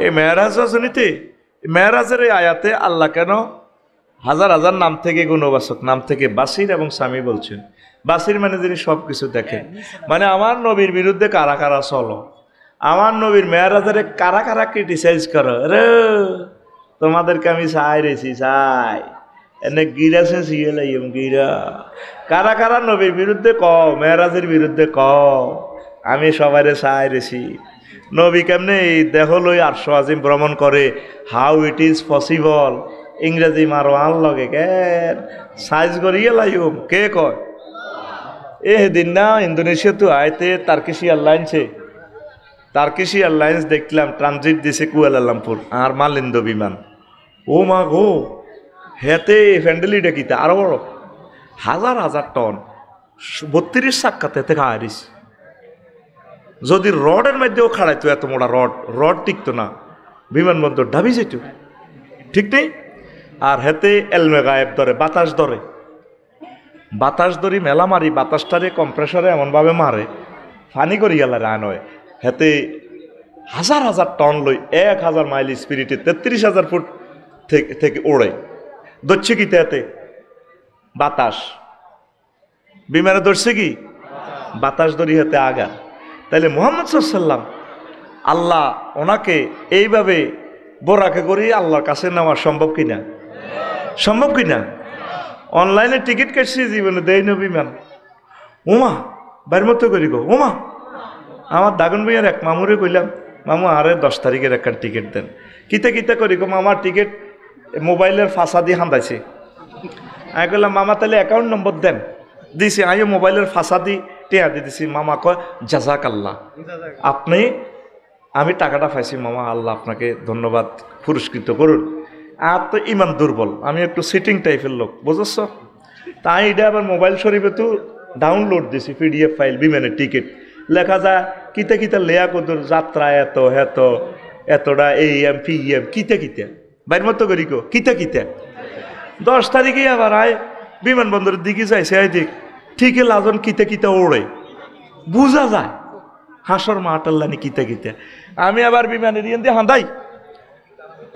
এই মেরাজ শুনিতে মেরাজের এই আয়াতে আল্লাহ কেন হাজার হাজার নাম থেকে গুণবাচক নাম থেকে বাসির এবং স্বামী বলছেন। বাসির মানে যিনি সব কিছু দেখেন, মানে আমার নবীর বিরুদ্ধে কারা কারা চলো, আমার নবীর মেরাজের কারা কারা ক্রিটিসাইজ করো, রে তোমাদেরকে আমি চাই রেছি চাই এনে গিরা সে শিয়ে লাইম গিরা, কারা কারা নবীর বিরুদ্ধে কও, মেরাজের বিরুদ্ধে কও, আমি সবাইরে চাই রেছি। নবী কেমনে এই দেহ লই আরশ আজিম ভ্রমণ করে, হাউ ইট ইজ পসিবল, ইংরেজি মারো আন লগে কেন সাইজ করিয়ে লাইম কে কয়। এ দিন না ইন্দোনেশিয়া তো আইতে টার্কিশ এয়ারলাইন্স দেখলাম ট্রানজিট দিছে কুয়ালালামপুর আর মালিন্দ বিমান। ও মা গো, হেতে ফ্যান্ডেলিটা কিতা আরো বড়, হাজার হাজার টন 32 চাক্কাতে থেকে আইরিস। যদি রডের মধ্যেও খাড়াইতো এত মোটা রড টিকতো না, বিমানবন্দর ডাবি যেত, ঠিক নেই। আর হেতে এলমে গায়েব ধরে, বাতাস ধরি মেলা মারি, বাতাসটারে কম্প্রেসারে এমনভাবে মারে ফানি করি গেলারে আনয়। হেতে হাজার হাজার টন লই 1000 মাইল স্পিরিটে 33,000 ফুট থেকে ওড়ে ধরছে কি তেতে বাতাস, বিমানে ধরছে কি বাতাস ধরি হাতে আগা। তাইলে মুহাম্মদ সাল্লাল্লাহু আল্লাহ ওনাকে এইভাবে বোরাকে করি আল্লাহর কাছে নেওয়া সম্ভব কিনা? সম্ভব কিনা? অনলাইনে টিকিট কাটছি জীবনে দেয় না বিমান। ওমা বাইর মতো করি গো, ওমা আমার দাগন ভাইয়ের এক মামুরে কইলাম, মামু আরে 10 তারিখের একটা টিকিট দেন। কিতা করি গো, মামার টিকিট মোবাইলের ফাঁসা দিয়ে হান্দাইছে। আমি কইলাম মামা তাহলে অ্যাকাউন্ট নম্বর দেন, দিছি। আমিও মোবাইলের ফাঁসা দি টেয়া দিয়ে দিছি। মামা কয় জাজাক আল্লাহ, আমি টাকাটা পাইছি মামা, আল্লাহ আপনাকে ধন্যবাদ পুরস্কৃত করুন। আর তো ইমান দুর্বল, আমি একটু সিটিং টাইপের লোক, বুঝছ। তাই এটা আবার মোবাইল শরীফে তো ডাউনলোড দিছি PDF ফাইল, বিমানের টিকিট লেখা যায় কিতা লেয়া কদুর যাত্রা এতটা AM PM কিতা বাইর মতো করি গো কিতা 10 তারিখে আবার আয় বিমানবন্দরের দিকে যাইছে, আই দেখ ঠিকই লাজন কিতা ওড়ে, বুঝা যায় হাসর মাটাল্লানি কিতা আমি আবার বিমানের দিয়ে হাঁদাই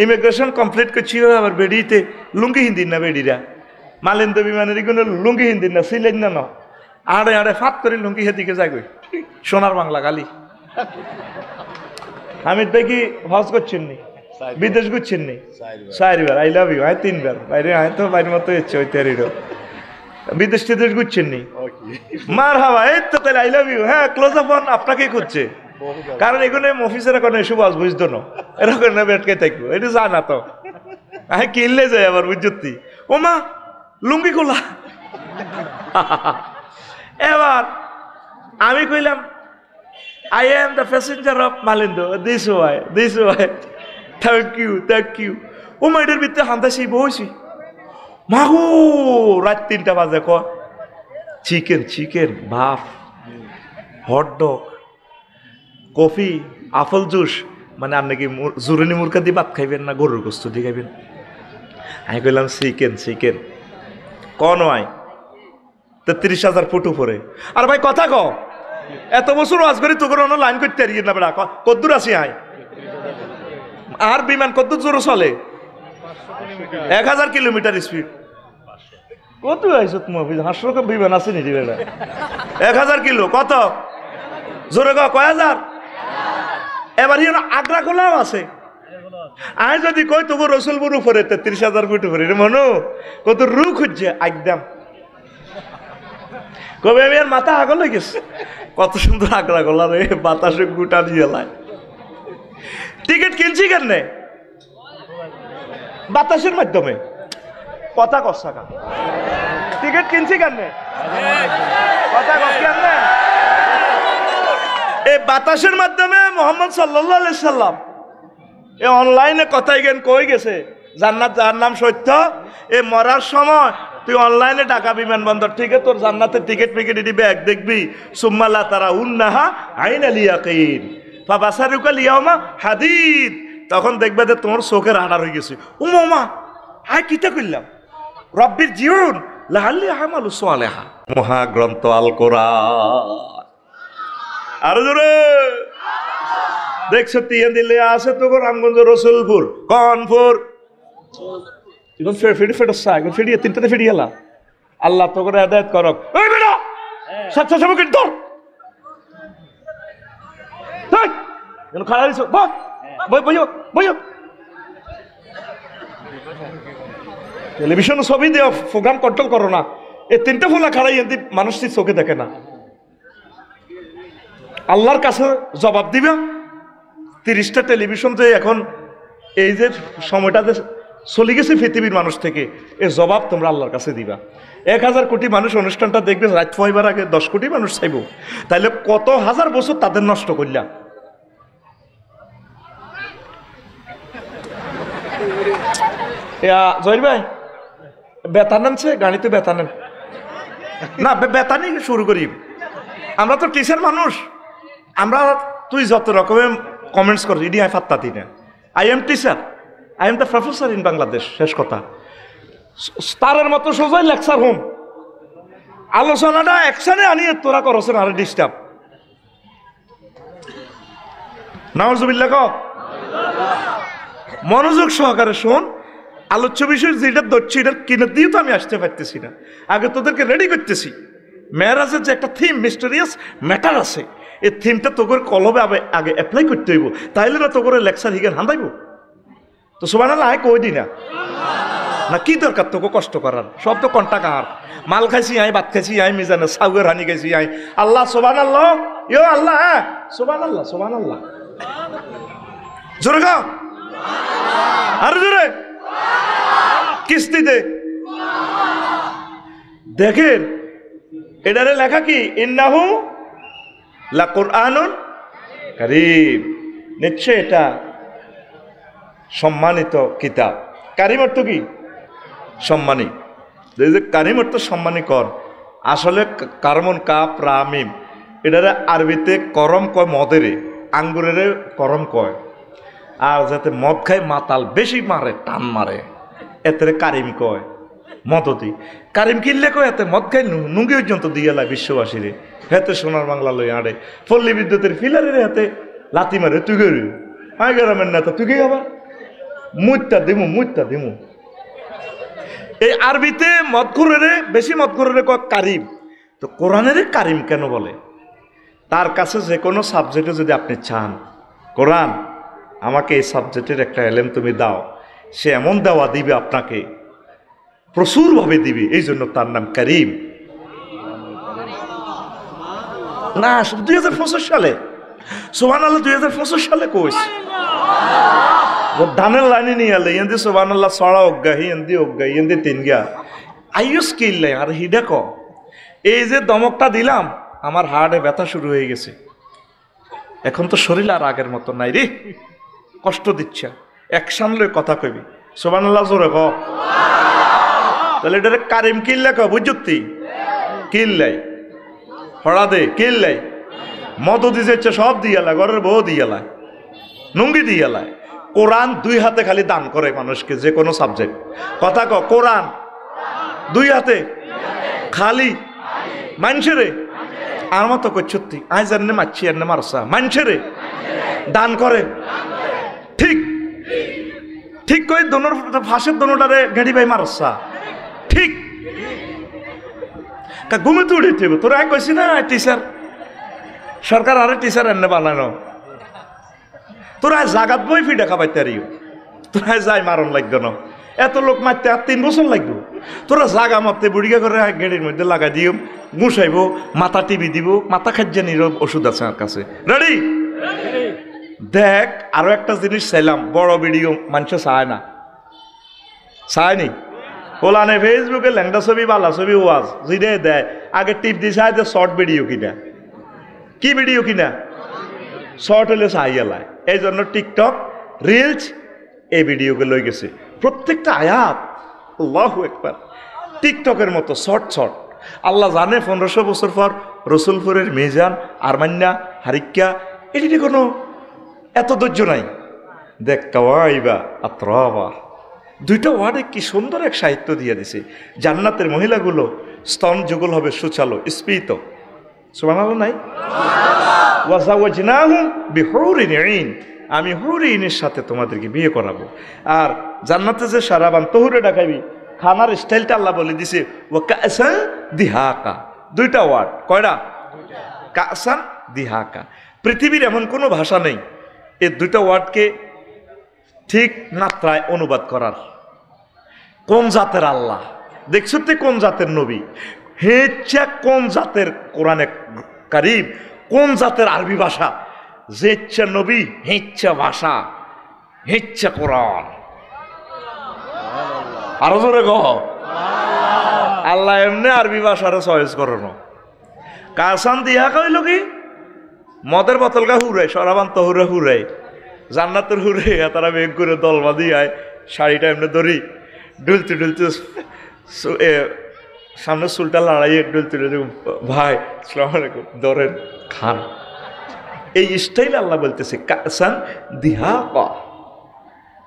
ইমিগ্রেশন কমপ্লিট করছি, আবার বেডিতে লুঙ্গি হিন্দির না বেডিরা মালিন্দ বিমানের কোনো লুঙ্গি হিন্দির না সিলেন না আড়ে ফাত করে লুঙ্গি হেদিকে যাই সোনার বাংলা গালি। হামিদ ভাই কি হজ করছেন নি, বিদেশ ঘুরছেন নি? 4 বার। I love you. 3 বার বাইরে তো বাইরের মতো হচ্ছে ওই তেরিরও বিদেশ টিদেশ ঘুরছেন নি? মার হাওয়া এই তো তাহলে আই লাভ ইউ। হ্যাঁ ক্লোজ আপ অন আপনাকেই খুঁজছে, কারণ এখানে অফিসের এখন এসব আজ বুঝতো না, এরকম না বেটকে থাকবো এটা জানা তো আমি কিনলে যাই আবার বুঝতি। ও মা লুঙ্গি খোলা। এবার আমি কইলাম I am the passenger of Malindo, this way, thank you. ও মা এটার ভিতরে হান্তাছি বসি, মাগো রাত 3টা বাজে ক চিকেন ভাত, হটডগ, কফি, আপেল জুস, মানে আপনি কি জুরানি মুরগা দিয়ে ভাত খাইবেন না গরুর গোস্ত দিয়ে খাইবেন? আমি কইলাম চিকেন কন হয় 33,000 ফুট উপরে। আর ভাই কথা ক এত বছর ওয়াজ করি তোকে লাইন করতে পারি না বেড়া, কদ্দুর আছি আয় আর বিমান কদ্দুর জোরে চলে 1000 কিলোমিটার স্পিড। কত আইসো তুমি হাসর বিমান আছে নি বেড়া 1000 কিলো কত জোরে কয় হাজার। এবার আগ্রা খোলাও আছে। আয় যদি কই তোকে রসুলপুর উপরে 33,000 ফুট উপরে মনো কত রু খুঁজছে একদম কবে আমি আর মাথা আগল হয়ে গেছে। কত সুন্দর আগ্রা গোলা রে, বাতাসে গুটা দিয়ে লাই। টিকিট কিনছি কেন বাতাসের মাধ্যমে, কথা কষা টিকিট কিনছি কেন কথা কেন এই বাতাসের মাধ্যমে। মোহাম্মদ সাল্লাল্লাহু আলাইহি সাল্লাম এ অনলাইনে কথাই জ্ঞান কই গেছে জান্নাত যার নাম সত্য। এ মরার সময় তুই অনলাইনে ঢাকা বিমানবন্দর থেকে তোর জান্নাতের টিকিট ব্যাগ দেখবি, সুম্মালা তারা উন্নাহা আইনাল ইয়াকিন ফাবাসারুকা লিয়াউমা হাদিদ, তখন দেখবে যে তোমার চোখের আড়ার হয়ে গেছে। উমা হাই কিতা করলাম রব্বির জিউন লাআল্লি আমালু সালেহা, মহাগ্রন্থ আল কোরআন। আরো জোরে দেখছো তিয়ান দিলে আছে তো রামগঞ্জ রসুলপুর কনপুর এখন ফেডি ফেডসা এখন ফেডিয়ে তিনটাতে ফেডি এলা আল্লাহ তো করে হেদায়েত করক ওই বেটা স্বেচ্ছাসেবক ধর তাই এখন খাড়া দিছো বইও বইও টেলিভিশন ছবি দেও প্রোগ্রাম কন্ট্রোল করো না এই তিনটা ফুলা খাড়াই এদি মানুষটি চোখে দেখে না আল্লাহর কাছে জবাব দিবে 30টা টেলিভিশন যে এখন এই যে সময়টা যে চলে গেছে পৃথিবীর মানুষ থেকে এই জবাব তোমরা আল্লাহর কাছে দিবা 1000 কোটি মানুষ অনুষ্ঠানটা দেখবে রাত পয়বার আগে 10 কোটি মানুষ চাইব তাইলে কত হাজার বছর তাদের নষ্ট করলাম জহির ভাই বেতন আনছে গাড়িতে বেতন নেন না বেতনই শুরু করি আমরা তো টিচার মানুষ আমরা তুই যত রকমের কমেন্টস করছি ইডি আই ফাত্তাতি না I am teacher I am the professor in Bangladesh শেষ কথা তারের মতো সোজাই লেকচার হোম আলোচনাটা একসানে আনিয়ে তোরা করছেন আরে ডিস্টার্ব নাউজুবিল্লাহ ক মনোযোগ সহকারে শোন আলোচ্য বিষয় যেটা ধরছি এটা কিনে দিয়ে তো আমি আসতে পারতেছি না আগে তোদেরকে রেডি করতেছি মেরাজের যে একটা থিম মিস্টেরিয়াস ম্যাটার আছে এই থিমটা তোকে কলবে আগে অ্যাপ্লাই করতে হইব তাইলে না তোকে লেকচার হিগেন হান্দাইব তো সুবহানাল্লাহ আয় কই দি না না কি দরকার তোকে কষ্ট করার সব তো কন্টা কার মাল খাইছি আই ভাত খাইছি আই মিজানে সাউয়ের হানি খাইছি আই আল্লাহ সুবহানাল্লাহ ইয়ো আল্লাহ সুবহানাল্লাহ সুবহানাল্লাহ জোরে গাও আরে জোরে কিস্তি দে দেখেন এটারে লেখা কি ইন্নাহু লা কুরআনুন কারীম নিশ্চয় এটা সম্মানিত কিতাব কারীম অর্থ কি সম্মানী যে কারীম অর্থ সম্মানী কর আসলে কারমন কাপ রামিম এটারে আরবিতে করম কয় মদেরে আঙ্গুরের করম কয় আর যাতে মদ খায় মাতাল বেশি মারে টান মারে এতে কারিম কয় মদতি কারিম কিনলে কয় এতে মদ খায় নুঙ্গি পর্যন্ত দিয়ে লাই বিশ্ববাসীরে হেতে সোনার বাংলা লই আড়ে পল্লী বিদ্যুতের ফিলারের হাতে লাতি মারে তুই গেরু আই গ্রামের নেতা তুই গে আবার মুইতা দিমু এই আরবিতে মদখুরেরে বেশি মদখুরেরে কয় কারিম তো কোরআনের কারিম কেন বলে তার কাছে যে কোনো সাবজেক্টে যদি আপনি চান কোরআন আমাকে এই সাবজেক্টের একটা এলেম তুমি দাও সে এমন দেওয়া দিবে আপনাকে প্রচুরভাবে দিবে এই জন্য তার নাম কারিম না 2025 সালে সুবহানাল্লাহ 2025 সালে কইস ধানের লাইনে নিয়ে এলে এন্দি সুবহানাল্লাহ ছড়া অজ্ঞাহি এন্দি তিনগা আইয়ুস কিল্লে আর হিডা ক এই যে দমকটা দিলাম আমার হার্টে ব্যথা শুরু হয়ে গেছে এখন তো শরীর আর আগের মতো নাই রে কষ্ট দিচ্ছে অ্যাকশন লই কথা কইবি সুবহানাল্লাহ জোরে ক তাহলে এটারে কারিম কিল্লে ক বুঝতি কিল্লাই হড়া দে কিল্লাই মদ দিছে সব দিয়ালা ঘরের বউ দিয়ালা নুঙ্গি দিয়ালা কোরআন 2 হাতে খালি দান করে মানুষকে যে কোনো সাবজেক্ট কথা ক কোরআন 2 হাতে খালি মানুষেরে আর মতো করছতি আই জানে মারছি আর না মারসা মানুষেরে দান করে ঠিক ঠিক কই দোনোর ফাঁসের দোনোটারে গাড়ি ভাই মারসা ঠিক কা ঘুমে তো উঠে তোরা কইছি না টিচার সরকার আরে টিচার এনে বানানো তোরা জাগাত বই ফি দেখা পাইতে আরিও তোরা যাই মারণ লাগবে না এত লোক মারতে আর 3 বছর লাগবে তোরা জাগা মারতে বুড়িগা করে গেড়ির মধ্যে লাগা দিও গুছাইব মাথা টিভি দিব মাথা খাজ্জানির ওষুধ আছে আমার কাছে রেডি দেখ আরো একটা জিনিস চাইলাম বড় ভিডিও মানুষ চায় না চায়নি ওলানে ফেসবুকে ল্যাংটা ছবি বালা ছবি ওয়াজ জিদে দেয় আগে টিপ দিয়ে চায় শর্ট ভিডিও কিনা কি ভিডিও কিনা শর্ট হলে চাইয়ালায় এই জন্য টিকটক রিলস এই ভিডিওকে লই গেছে প্রত্যেকটা আয়াত আল্লাহু আকবার টিকটকের মতো শর্ট আল্লাহ জানে 1500 বছর পর রসুলপুরের মিজান আরমান্না হারিক্কা এটি কোনো এত ধৈর্য নাই দেখ কাওয়াইবা আত্রাবা 2টা ওয়ার্ডে কি সুন্দর এক সাহিত্য দিয়ে দিছে জান্নাতের মহিলাগুলো স্তন যুগল হবে সুচালো স্ফীত সুবহানাল্লাহ নাই ওয়াজাওয়াজনাহুম বিহুরিন আইন, আমি হুরিনের সাথে তোমাদেরকে বিয়ে করাবো। আর জান্নাতে যে সারাবান তহুরে ডাকাইবি, খানার স্টাইলটা আল্লাহ বলে দিছে ওয়া কাসান দিহাকা, দুইটা ওয়ার্ড, কয়টা? কাসান দিহাকা। পৃথিবীর এমন কোনো ভাষা নেই এই দুইটা ওয়ার্ডকে ঠিক মাত্রায় অনুবাদ করার। কোন জাতের আল্লাহ দেখছো তে, কোন জাতের নবী, হেচ্ছা কোন জাতের কোরআনে কারীম, কোন জাতের আরবি ভাষা, যে ইচ্ছা নবী হেচ্ছা ভাষা, হেচ্ছা কোরআন। আরো জোরে কহ আল্লাহ এমনি আরবি ভাষারে চয়েস করানো। কাসান দিয়া কইল কি মদের বোতলকা হুরাই, সরাবান তহুরে হুরাই, জান্নাতের হুরে তারা বেগ করে দল বাঁধি আয়, শাড়িটা এমনি ধরি ডুলতে ডুলতে সামনে চুলটা লড়াইয়ে ডুলতে ডুলতে, ভাই আসসালামু আলাইকুম, ধরেন খান। এই স্টাইল আল্লাহ বলতেছে কাসান দিহাকা।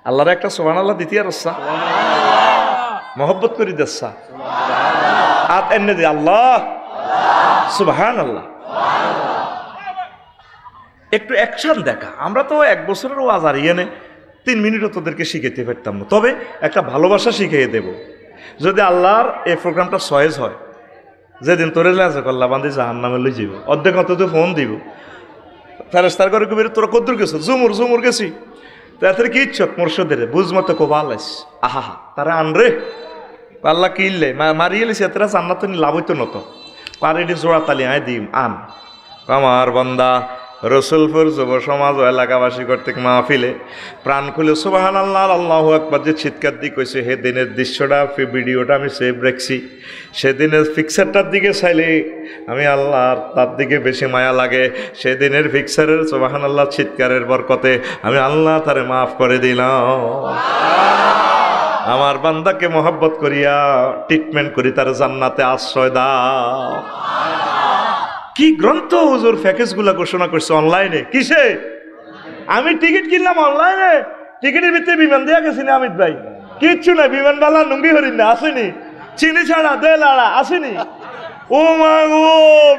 আল্লাহর একটা সুবহানাল্লাহ দ্বিতীয় রসা মহব্বত করি দেসা আর এনে দি আল্লাহ সুবহানাল্লাহ। একটু অ্যাকশন দেখা। আমরা তো 1 বছরের ওয়াজ আর ইয়েনে 3 মিনিটও তোদেরকে শিখাইতে পারতাম না, তবে একটা ভালোবাসা শিখিয়ে দেব। যদি আল্লাহর এই প্রোগ্রামটা সয়েজ হয়, যেদিন তোরে লাজে কল্লা বান্ধি জাহান্নামে লই যাব, অর্ধেক অন্তত ফোন দিব, ফেরেশতার করে কবি তোরা কদ্দুর গেছো, জুমুর জুমুর গেছি, তাদের কি ইচ্ছক মোরশদের বুঝ মতো কোবালাইস, আহা তারা আনরে আল্লাহ কিনলে মারিয়ে লিছে, তারা জান্নাত লাভ হইতো নত পারিডি জোড়া তালি আয় দিম আন। আমার বান্দা রসুলপুর যুব সমাজ ও এলাকাবাসী কর্তৃক মাহফিলে প্রাণ খুলে সুবহানাল্লাহ আল্লাহু আকবার যে চিৎকার দিয়ে কইছে, হে দিনের দৃশ্যটা ভিডিওটা আমি সেভ রাখছি। সেদিনের পিকচারটার দিকে চাইলে আমি আল্লাহর তার দিকে বেশি মায়া লাগে। সেদিনের পিকচারের সুবহানাল্লাহ চিৎকারের বরকতে আমি আল্লাহ তারে মাফ করে দিলাম। আমার বান্দাকে মহব্বত করিয়া ট্রিটমেন্ট করি, তার জান্নাতে আশ্রয় দাও। কি গ্রন্থ হুজুর প্যাকেজ গুলা ঘোষণা করছে অনলাইনে, কিসে? আমি টিকিট কিনলাম অনলাইনে, টিকিটের ভিতরে বিমান দেয়া গেছি না অমিত ভাই, কিচ্ছু না, বিমানবালা নুঙ্গি হরিণ না আসেনি, চিনি ছাড়া দে লাড়া আসেনি। ও মা গো,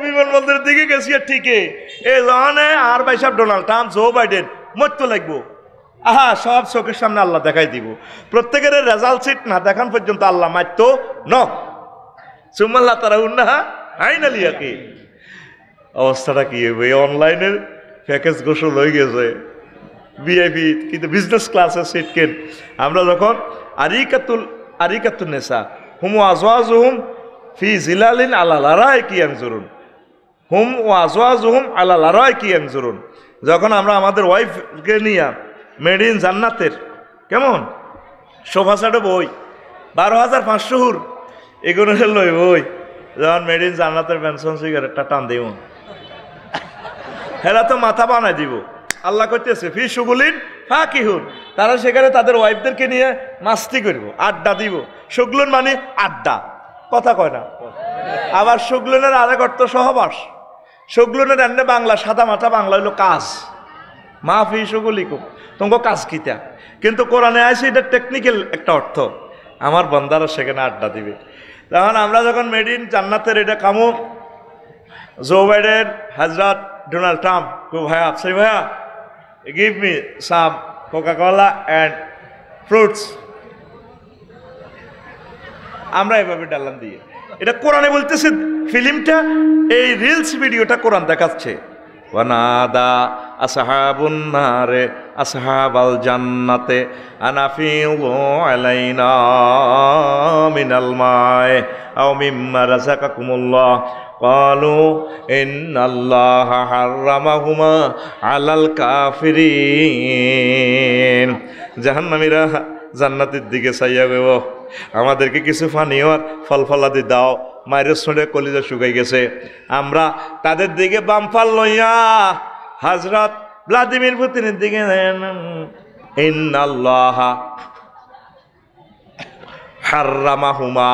বিমানবন্দরের দিকে গেছি ঠিকই এই জানে আর ভাই সাহেব ডোনাল্ড ট্রাম্প, জো বাইডেন মরতে লাগবো। আহা সব চোখের সামনে আল্লাহ দেখাই দিব। প্রত্যেকের রেজাল্ট শিট না দেখান পর্যন্ত আল্লাহ মারতো ন সুমাল্লাহ তারা উন্না আইনালিয়াকে। অবস্থাটা কি হবে? অনলাইনের প্যাকেজ গোসল হয়ে গেছে ভিআইপি, কিন্তু বিজনেস ক্লাসের সিট কেন। আমরা যখন আরিকাতুল নেসা হুম আজওয়াজুহুম ফি জিলালিন আলা লারাইকি ইয়ানজুরুন, হুম ও আজওয়াজুহুম আলা লারাইকি ইয়ানজুরুন, যখন আমরা আমাদের ওয়াইফকে নিয়ে মেড ইন জান্নাতের কেমন সোফা সেটে বই 12,500 হুর এগুলো লই বই, যখন মেড ইন জান্নাতের পেনশন সিগারেটটা টান দিব, হেরা তো মাথা বানাই দিব। আল্লাহ করতেছে ফি সুগুলিন ফাকিহুন, তারা সেখানে তাদের ওয়াইফদেরকে নিয়ে মাস্তি করব, আড্ডা দিব। সুগলুন মানে আড্ডা, কথা কয় না। আবার সুগলুনের আরেক অর্থ সহবাস। সুগলুনের এমনি বাংলা সাদা মাথা বাংলা হইলো কাজ, মা ফি সুগুলিকুম, তোমাকে কাজ কিতা, কিন্তু কোরআনে আছে এটা টেকনিক্যাল একটা অর্থ, আমার বান্দারা সেখানে আড্ডা দিবে। তখন আমরা যখন মেড ইন জান্নাতের এটা কামো, জো বাইডেন, হজরত ডোনাল্ড ট্রাম্প, ভাইয়া সেই ভাইয়া give me some Coca-Cola and fruits, আমরা এভাবে ডালান দিয়ে। এটা কোরআনে বলতেছে, ফিল্মটা এই রিলস ভিডিওটা কোরআন দেখাচ্ছে। ওয়ানাদা আসহাবুন নারে আসহাবাল জান্নাতে আনাফিউ আলাইনা মিনাল মাই আও মিম্মা রাযাকাকুমুল্লাহ قالوا إن الله حرمهما على الكافرين। জাহান্নামীরা জান্নাতের দিকে চাইয়া গেব, আমাদেরকে কিছু পানীয় আর ফল ফলাদি দাও। মায়ের শুনে কলিজা শুকাই গেছে। আমরা তাদের দিকে বাম ফাল লইয়া হযরত ভ্লাদিমির পুতিনের দিকে, ইন্নাল্লাহা হাররামাহুমা,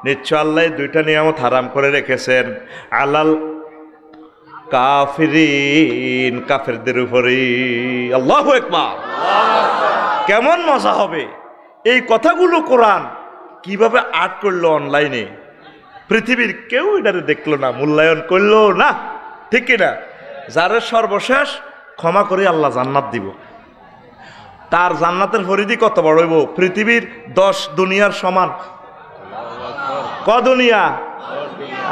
নিশ্চয় আল্লাহ দুইটা নিয়ামত হারাম করে রেখেছেন, আলাল কাফিরিন, কাফেরদের উপরে। আল্লাহু আকবার। কেমন মজা হবে এই কথাগুলো কোরআন কিভাবে আর্ট করলো অনলাইনে, পৃথিবীর কেউ এটারে দেখলো না, মূল্যায়ন করলো না, ঠিক কিনা? যারে সর্বশেষ ক্ষমা করে আল্লাহ জান্নাত দিব। তার জান্নাতের পরিধি কত বড় হইব? পৃথিবীর 10 দুনিয়ার সমান। ক দুনিয়া?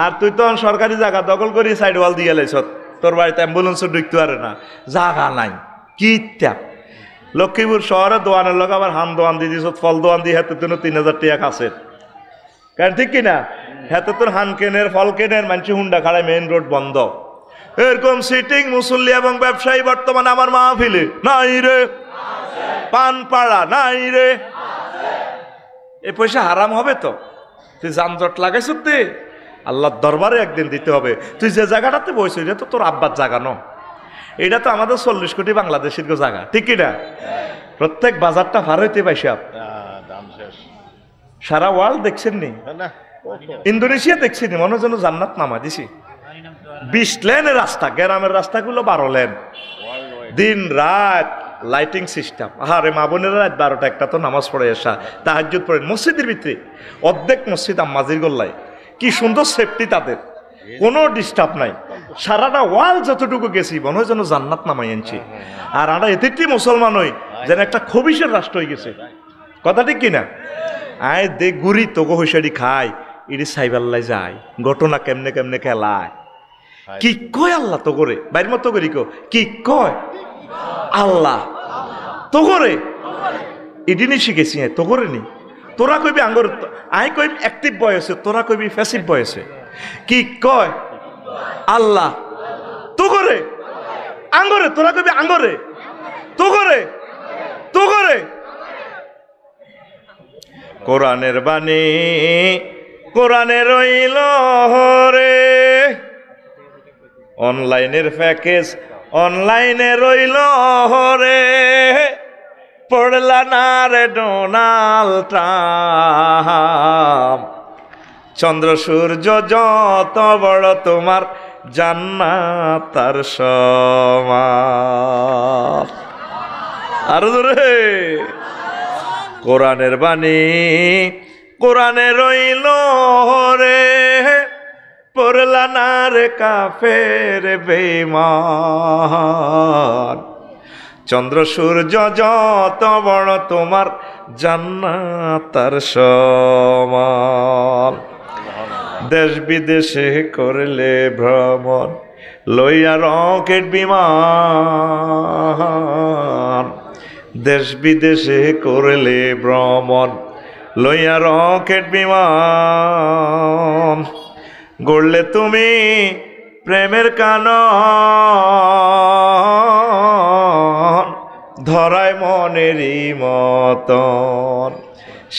আর তুই তো সরকারি জায়গা দখল করি সাইড ওয়াল দিয়ে লাইছ, তোর বাড়িতে অ্যাম্বুলেন্সও ঢুকতে পারে না, জায়গা নাই কি ত্যাগ। লক্ষ্মীপুর শহরে দোয়ানের লোক আবার হান দোয়ান দিয়ে দিস, ফল দোয়ান দিয়ে হাতে তোর 3000 টাকা কাছের, কারণ ঠিক কিনা? হাতে তোর হান কেনের ফল কেনের মানুষ হুন্ডা খাড়ায়, মেইন রোড বন্ধ। এরকম সিটিং মুসল্লি এবং ব্যবসায়ী বর্তমানে আমার মাহফিলে নাই রে, পানপাড়া নাই রে। এ পয়সা হারাম হবে তো? তুই যানজট লাগাইছ, তে আল্লাহর দরবারে একদিন দিতে হবে। তুই যে জায়গাটাতে বইছ এটা তো তোর আব্বার জায়গা ন, এটা তো আমাদের 40 কোটি বাংলাদেশের জায়গা, ঠিক কিনা? প্রত্যেক বাজারটা ভার হইতে পাইছে। সারা ওয়ার্ল্ড দেখছেন নি? ইন্দোনেশিয়া দেখছেন, মনে যেন জান্নাত নামা দিছি। 20 লেনের রাস্তা, গ্রামের রাস্তাগুলো 12 লেন, দিন রাত লাইটিং সিস্টেম। আরে মা বোনেরা রাত 12টা 1টা তো নামাজ পড়ে আসা, তাহাজ্জুদ পড়েন মসজিদের ভিতরে। অর্ধেক মসজিদ আম্মাজির গোল্লায়, কি সুন্দর সেফটি তাদের, কোনো ডিস্টার্ব নাই। সারাটা ওয়াল যতটুকু গেছি মনে হয় যেন জান্নাত নামাই আনছি। আর আমরা এতে মুসলমান হই যেন একটা খবিসের রাষ্ট্র হয়ে গেছে, কথা ঠিক কিনা? আয় দে গুড়ি তোকে হইসারি খায়, ইডি সাইবাল্লাই যায়, ঘটনা কেমনে কেমনে খেলায়। কি কয় আল্লাহ তো করে বাইর মতো করি কো, কি কয় আল্লাহ তো করে, ইডিনি শিখেছি তো করে নি। তোরা কইবি আঙ্গর, আই কইবি অ্যাক্টিভ বয়সে, তোরা কইবি প্যাসিভ বয়সে। কি কয় আল্লাহ তো করে আঙ্গরে, তোরা কইবি আঙ্গরে তো করে তো করে। কোরআনের বাণী কোরআনে রইল রে, অনলাইনের প্যাকেজ অনলাইনে রইল রে, পড়লা না রে ডোনাল্ড ট্রাম্প। চন্দ্র সূর্য যত বড় তোমার জান্নাত তার সমান। আর রে কোরআনের বাণী কোরআনে রইল রে, পড়লা না রে কাফের বেঈমান। চন্দ্র সূর্য যত বড় তোমার জান্নাত তার সমান। দেশ বিদেশে করলে ভ্রমণ, লইয়া রকেট বিমান। দেশ বিদেশে করলে ভ্রমণ, লইয়া রকেট বিমান। গড়লে তুমি প্রেমের কানন, ধরায় মনেরই মতন।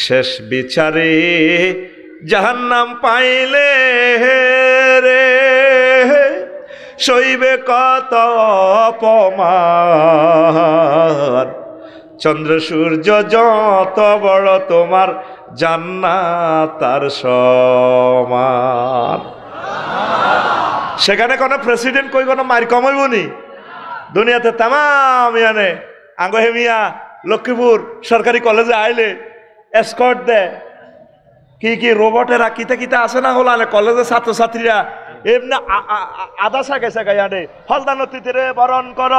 শেষ বিচারে জাহান্নাম পাইলে রে, সইবে কত অপমান। চন্দ্র সূর্য যত বড় তোমার জান্নাত তার সমান। সেখানে কোনো প্রেসিডেন্ট কই কোনো মার কমাইব নি? দুনিয়াতে তামাম ইয়ানে আঙ্গ হেমিয়া লক্ষ্মীপুর সরকারি কলেজে আইলে এসকর্ট দেয়, কি কি রোবটেরা কিতা কিতা আছে না হলানে কলেজের ছাত্রছাত্রীরা এমনি আদা শাকে শাকে আনে, হলদা নদীতে রে বরণ কর।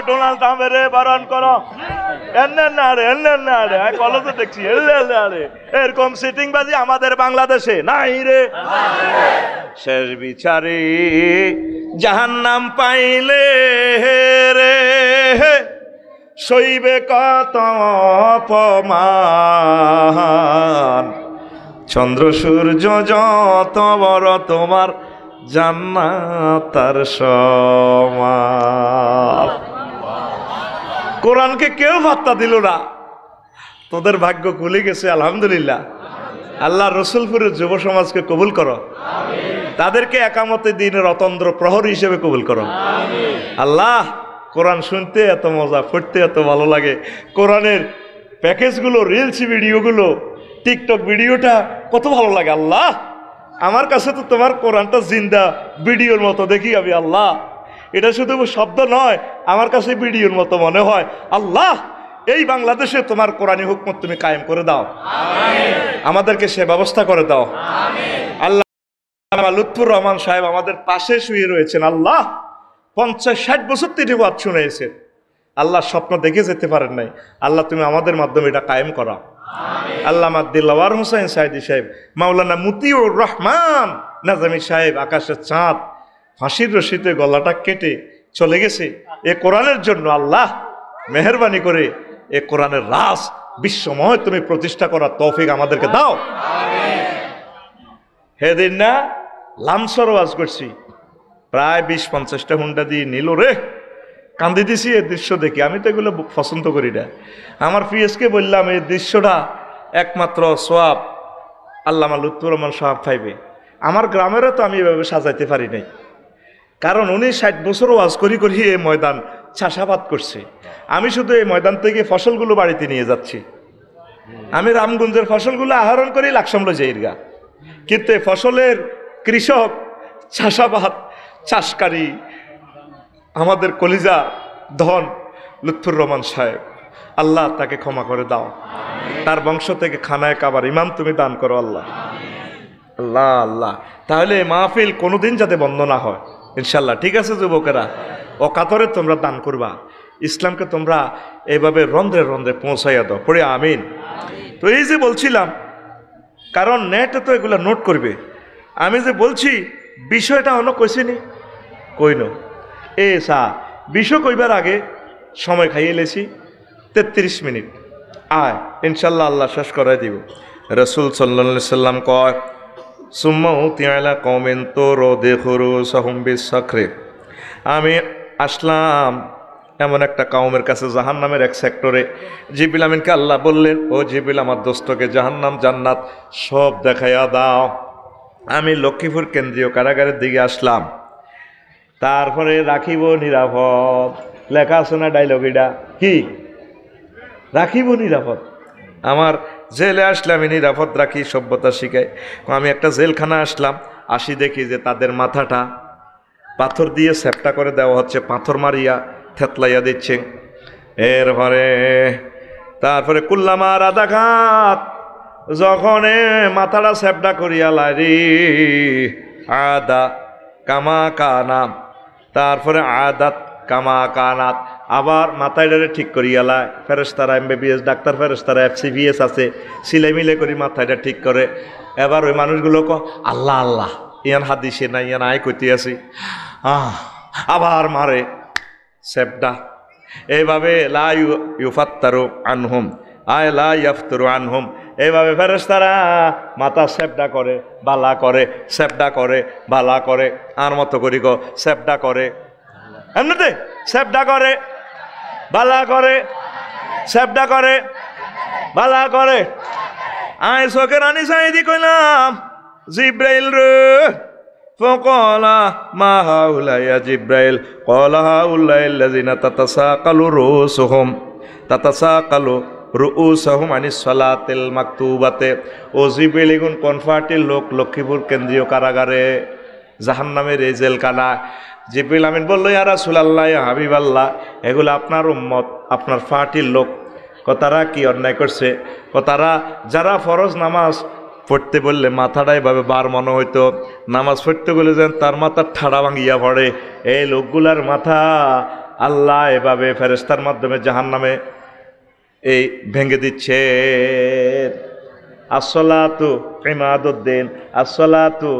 ডোনাল্ড ট্রাম্পের রে বরণ করো, কলেজে দেখছি এরকম সিটিং বাজি আমাদের বাংলাদেশে নাই রে। শেষ বিচারে জাহান্নাম পাইলে রে, সইবে কত অপমান। চন্দ্র সূর্য যত বড় তোমার জান্নাত তার সমান। কোরআনকে কেউ পাত্তা দিল না, তোদের ভাগ্য খুলে গেছে আলহামদুলিল্লাহ। আল্লাহ রসুলপুরের যুব সমাজকে কবুল করো, তাদেরকে একামতে দিনের অতন্দ্র প্রহরী হিসেবে কবুল করো। আল্লাহ কোরআন শুনতে এত মজা, পড়তে এত ভালো লাগে। কোরআনের প্যাকেজগুলো, রিলস ভিডিওগুলো, টিকটক ভিডিওটা কত ভালো লাগে। আল্লাহ আমার কাছে তো তোমার কোরআনটা জিন্দা ভিডিওর মতো দেখি আমি। আল্লাহ এটা শুধু শব্দ নয়, আমার কাছে ভিডিওর মতো মনে হয়। আল্লাহ এই বাংলাদেশে তোমার কোরআনী হুকমত তুমি কায়েম করে দাও, আমাদেরকে সে ব্যবস্থা করে দাও। আল্লাহ লুৎফুর রহমান সাহেব আমাদের পাশে শুয়ে রয়েছেন। আল্লাহ 50-60 বছর তিনি ওয়াজ শুনেছেন। আল্লাহ স্বপ্ন দেখে যেতে পারেন নাই। আল্লাহ তুমি আমাদের মাধ্যমে এটা কায়েম করা। আল্লামা দিলওয়ার হোসেন সাইদি সাহেব, মাওলানা মতিউর রহমান নাজামি সাহেব, আকাশের চাঁদ ফাঁসির রশিতে গলাটা কেটে চলে গেছে এ কোরআনের জন্য। আল্লাহ মেহেরবানি করে এ কোরআনের রাস বিশ্বময় তুমি প্রতিষ্ঠা করার তৌফিক আমাদেরকে দাও। হেদিন না লামসর ওয়াজ করছি, প্রায় 20-50টা হুন্ডা দিয়ে নিল রে, কান্দি দিছি এই দৃশ্য দেখি। আমি তো এগুলো পছন্দ করি না। আমার পিএসকে বললাম এই দৃশ্যটা একমাত্র সোয়াব আল্লামা লুৎফুর রহমান সাহেব পাইবে। আমার গ্রামেরও তো আমি এভাবে সাজাইতে পারি নাই, কারণ উনি 60 বছর ওয়াজ করি করি এই ময়দান চাষাবাদ করছে। আমি শুধু এই ময়দান থেকে ফসলগুলো বাড়িতে নিয়ে যাচ্ছি। আমি রামগঞ্জের ফসলগুলো আহরণ করি লাকসামলো জায়গা, কিন্তু এই ফসলের কৃষক চাষাবাদ চাষকারী আমাদের কলিজা ধন লুৎফুর রহমান সাহেব। আল্লাহ তাকে ক্ষমা করে দাও, তার বংশ থেকে খানায় কাবার ইমাম তুমি দান করো আল্লাহ। আল্লাহ আল্লাহ, তাহলে এই মাহফিল কোনোদিন যাতে বন্ধ না হয় ইনশাল্লাহ। ঠিক আছে যুবকেরা, ও কাতরে তোমরা দান করবা, ইসলামকে তোমরা এইভাবে রন্ধ্রে রন্ধ্রে পৌঁছাইয়া দাও, পড়ে আমিন। তো এই যে বলছিলাম, কারণ নেটে তো এগুলো নোট করবে। আমি যে বলছি বিষয়টা অন্য কইছিনি কইন এ সা বিষয় কইবার আগে সময় খাইয়ে লেছি 33 মিনিট। আয় ইনশাল্লাহ আল্লাহ শেষ করাই দিব। রসুল সাল্লাল্লাহু আলাইহি সাল্লাম কয় সুম্মাউ তিআলা কওমিন তুরু দেখুরু সাহুম বিসাখরে। আমি আসলাম এমন একটা কওমের কাছে জাহান্নামের এক সেক্টরে। জিবরিল আমিনকে আল্লাহ বললেন, ও জিবরিল আমার দোস্তকে জাহান্নাম জান্নাত সব দেখাইয়া দাও। আমি লক্ষ্মীপুর কেন্দ্রীয় কারাগারের দিকে আসলাম। তারপরে রাখিব নিরাপদ, লেখা আছে না ডায়লগ, এটা কি রাখিব নিরাপদ। আমার জেলে আসলে আমি নিরাপদ রাখি, সভ্যতা শিখাই। আমি একটা জেলখানা আসলাম, আসি দেখি যে তাদের মাথাটা পাথর দিয়ে সেপটা করে দেওয়া হচ্ছে, পাথর মারিয়া থেতলাইয়া দিচ্ছে। তারপরে কুল্লামা রাদাঘাত, যখন মাথাটা সেপটা করিয়া লারি আদা কামা কানাম, তারপরে আদাত কামা কানাত, আবার মাথায়টারে ঠিক করিয়ালায়। ফেরেশতারা MBBS ডাক্তার, ফেরেশতারা FCBS আছে, সিলাই মিলে করি মাথায়টা ঠিক করে। এবার ওই মানুষগুলো আল্লাহ আল্লাহ ইয়ান হাদিসে না ইয়ান আয় কইতে আছি, আবার মারে সেপডা। এইভাবে লা ইউফাত্তারু আনহুম আয় লা ইয়াফতারু আনহুম, এইভাবে ফেরেশতারা মাথা সেপডা করে বালা করে, সেপডা করে বালা করে, আর মতো করি গো সেপডা করে, এমনিতে সেপডা করে বালা করে, সেপডা করে বালা করে। আয় চোখের আনি চাইদি কইলাম জিব্রাইল রে, ফকলা মা হাউলাইয়া জিব্রাইল কলা হাউলাইল্লাযিনা তাতাসাকালু রুউসাহুম আনিস সালাতিল মাকতুবাতে। ও জিব্রাইল এগুন কনফার্টের লোক লক্ষ্মীপুর কেন্দ্রীয় কারাগারে জাহান্নামের এই জেলখানা। জিব্রাইল আমিন বলল, ইয়া রাসূলুল্লাহ ইয়া হাবিবাল্লাহ, এগুলো আপনার উম্মত, আপনার ফাটির লোক। তারা কি অন্যায় করছে? তারা যারা ফরজ নামাজ পড়তে বললে মাথাটা এভাবে বার মনে হইতো, নামাজ পড়তে বলে যেন তার মাথার ঠাড়া ভাঙিয়া পড়ে, এই লোকগুলার মাথা আল্লাহ এভাবে ফেরেশতার মাধ্যমে জাহান্নামে এই ভেঙে দিচ্ছে। আসসালাতু ইমাদুদ্দিন, আসসালাতু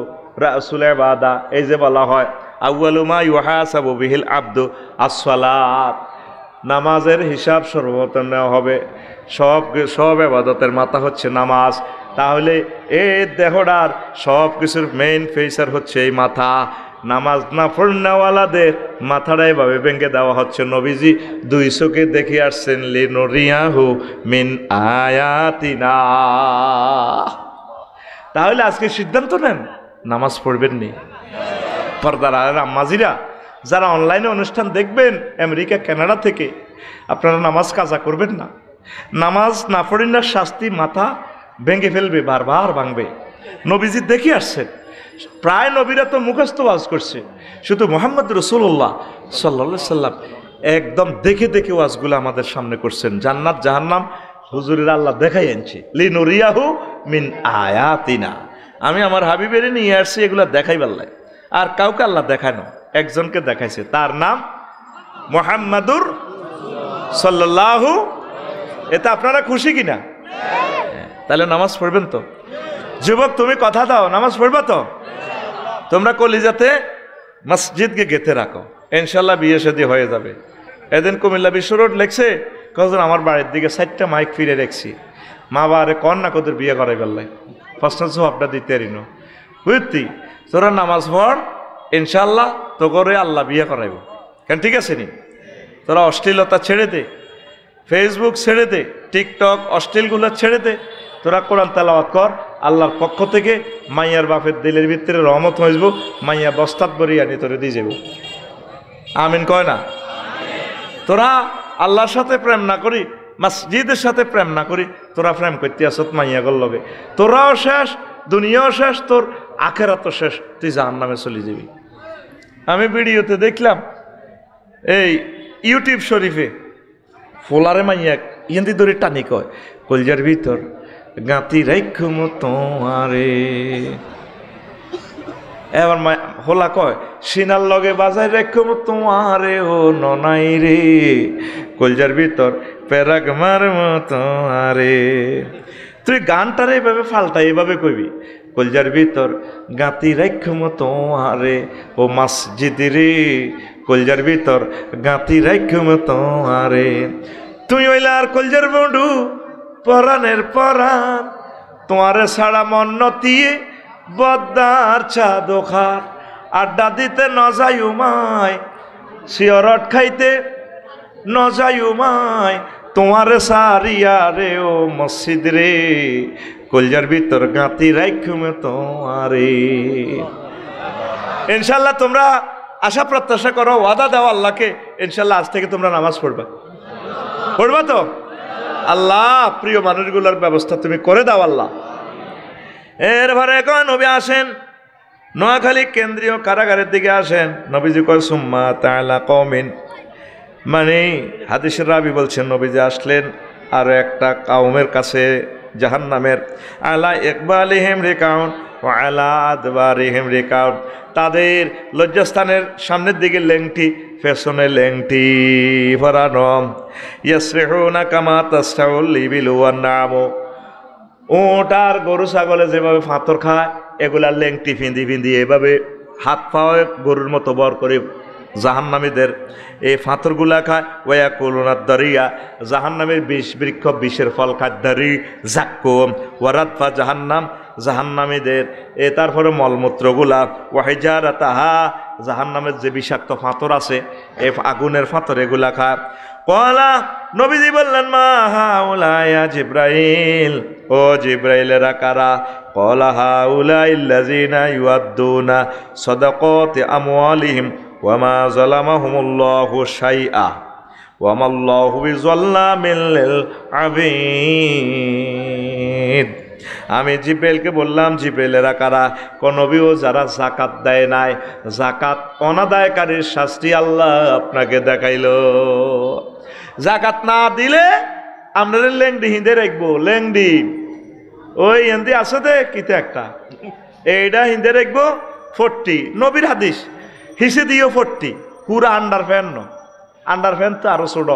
রাসুল ইবাদা, এই যে বলা হয় আউয়ালু মা ইউহাসাবু বিহিল আবদু আসসালাত, নামাজের হিসাব সর্বপ্রথম নেওয়া হবে। সব ইবাদতের মাথা হচ্ছে নামাজ। তাহলে এই দেহটার সব কিছুর মেইন ফেসার হচ্ছে এই মাথা। নামাজ না পড়নেওয়ালাদের মাথাটা এভাবে ভেঙে দেওয়া হচ্ছে। নবীজি 2 চোখে দেখে আসছেন লিনুরিয়াহু মিন আয়াতিনা। তাহলে আজকে সিদ্ধান্ত নেন নামাজ পড়বেন নি। পর্দার আড়ালের আম্মাজিরা যারা অনলাইনে অনুষ্ঠান দেখবেন আমেরিকা কানাডা থেকে, আপনারা নামাজ কাজা করবেন না। নামাজ না পড়েন শাস্তি মাথা ভেঙে ফেলবে, বারবার ভাঙবে। নবীজি দেখে আসছেন, প্রায় নবীরা তো মুখস্থ ওয়াজ করছে, শুধু মুহাম্মদ রাসূলুল্লাহ সাল্লাল্লাহু আলাইহি সাল্লাম একদম দেখে দেখে ওয়াজগুলো আমাদের সামনে করছেন। জান্নাত জাহান্নাম হুজুরের আল্লাহ দেখাই আনছে, লিনুরিয়াহু মিন আয়াতিনা। আমি আমার হাবিবের নিয়ে আসছি এগুলা দেখাই পারলাই। আর কাউকে আল্লাহ দেখানো, একজনকে দেখাইছে, তার নাম মুহাম্মাদুর সাল্লাল্লাহু। এতে আপনারা খুশি কিনা? তাহলে নামাজ পড়বেন তো? যুবক তুমি কথা দাও, নামাজ পড়বা তো? তোমরা কলিজাতে মসজিদকে গেঁথে রাখো, ইনশাল্লাহ বিয়ে শাদী হয়ে যাবে। এদিন কুমিল্লা বিশ্ব রোড লেখছে, কজন আমার বাড়ির দিকে 4টা মাইক ফিরে রেখছি, মা বাবারে কন না কদের বিয়ে করাই ফেললাই, প্রশ্ন জবাবটা দিতে পারিনো। বুঝতি তোরা নামাজ পড়, ইনশাল্লাহ তো করে আল্লাহ বিয়ে করাইব। কেন ঠিক আছে নি? তোরা অশ্লীলতা ছেড়ে দে, ফেসবুক ছেড়ে দে, টিকটক অশ্লীলগুলো ছেড়ে দে, তোরা কোরআন তেলাওয়াত কর। আল্লাহর পক্ষ থেকে মাইয়ার বাপের দিলের ভিতরে রহমত হইব, মাইয়া বস্তাত বরিয়া নি তোরে দিয়ে যাব। আমিন কয় না? তোরা আল্লাহর সাথে প্রেম না করি, মসজিদের সাথে প্রেম না করি, তোরা প্রেম করতে আসত মাইয়া গল লগে, তোরাও শেষ, দুনিয়াও শেষ, তোর আখেরাতও শেষ, তুই জাহান্নামে চলে যাবি। আমি ভিডিওতে দেখলাম এই ইউটিউব শরীফে ফোলারে মাইয়া ইয়েন্দি ধরে টানি কয়, কলজার ভিতর গাঁতি রাইখুম তোমারে। এবার হোলা কয়, সিনার লগে বাজাই রাইখুম তোমারে ও ননাই রে, কলজার ভিতর পেরাক মারম তোমারে। তুই গানটারে এভাবে ফাল্টা এভাবে কইবি, কলজার ভিতর গাঁতি রাইখুম তোমারে ও মসজিদ রে, কলজার ভিতর গাঁতি রাইখুম তোমারে। তুই হইলা আর কলজার বন্ধু পরাণের পরাণ, তোমারে ছাড়া মন নতিয়ে বদ্দার চা দোখার, আড্ডা দিতে ন যাই উমায়, সিয়রট খাইতে ন যাই উমায়, তোমারে সারিয়া রে ও মসজিদ রে, কলজার ভিতর গাঁতি রাইখুম তোমারে। ইনশাল্লাহ তোমরা আশা প্রত্যাশা করো, ওয়াদা দাও আল্লাহকে, ইনশাল্লাহ আজ থেকে তোমরা নামাজ পড়বা। পড়বা তো? আল্লাহ প্রিয় মানুষগুলোর ব্যবস্থা তুমি করে দাও আল্লাহ। এরপরে এখন নবী আসেন নোয়াখালী কেন্দ্রীয় কারাগারের দিকে আসেন। নবীজি কয় সুম্মা তাআলা কওমিন, মানে হাদিসের রাবি বলছেন নবীজি আসলেন আর একটা কওমের কাছে জাহান্নামের, আলা ইকবালিহিম রিকাউন ওয়া আলা আদবারিহিম রিকাউন, তাদের লজ্জাস্থানের সামনের দিকে লেংটি, পেছনে লেংটি পরানো। ইয়াসরিহুনা কামা তাসরাউল ইবিল ওয়ান নাম, উট আর গরু ছাগলে যেভাবে ফাঁতর খায়, এগুলা লেংটি ফিন্দি ফিন্দি এভাবে হাত পাওয়া গরুর মতো বর করে জাহান্নামীদের এই ফাঁতরগুলা খায়। ওয়া কুলুনাদ দারিয়া, জাহান্নামের বিষ বৃক্ষ, বিষের ফল খায়। দারি জাক্কুম ওয়ারাদফা জাহান্নাম, জাহান্নামীদের তারপরে মলমূত্রগুলা। ওয়াহিজারাতাহা, জাহান্নামের যে বিষাক্ত ফাঁতর আছে, এই আগুনের ফাঁতর এগুলা খায়। কলা নবীজি বললেন মা হাউলায়া জিব্রাইল, ও জিব্রাইলেরা কারা? কলা হাউলাইল্লাযিনা ইউআদ্দুনা সাদাকাতি আমওয়ালিহিম ওয়া মা যালামাহুমুল্লাহু শাইআ ওয়া মাল্লাহু বিযাল্লামিল লিল আবিদ। আমি জিব্রাইলকে বললাম জিব্রাইলেরা কারা? নবীও যারা যাকাত দেয় নাই, যাকাত অনাদায়কারীর শাস্তি আল্লাহ আপনাকে দেখাইল। যাকাত না দিলে আপনাদের লেংডি হিন্দে রাখবো, লেংডি ওই হিন্দি আছে দে কিতে একটা, এইটা হিন্দে রাখবো 40, নবীর হাদিস হিসে দিও 40, পুরা আন্ডার ফ্যান ন, আন্ডার ফ্যান তো আরো ছোট।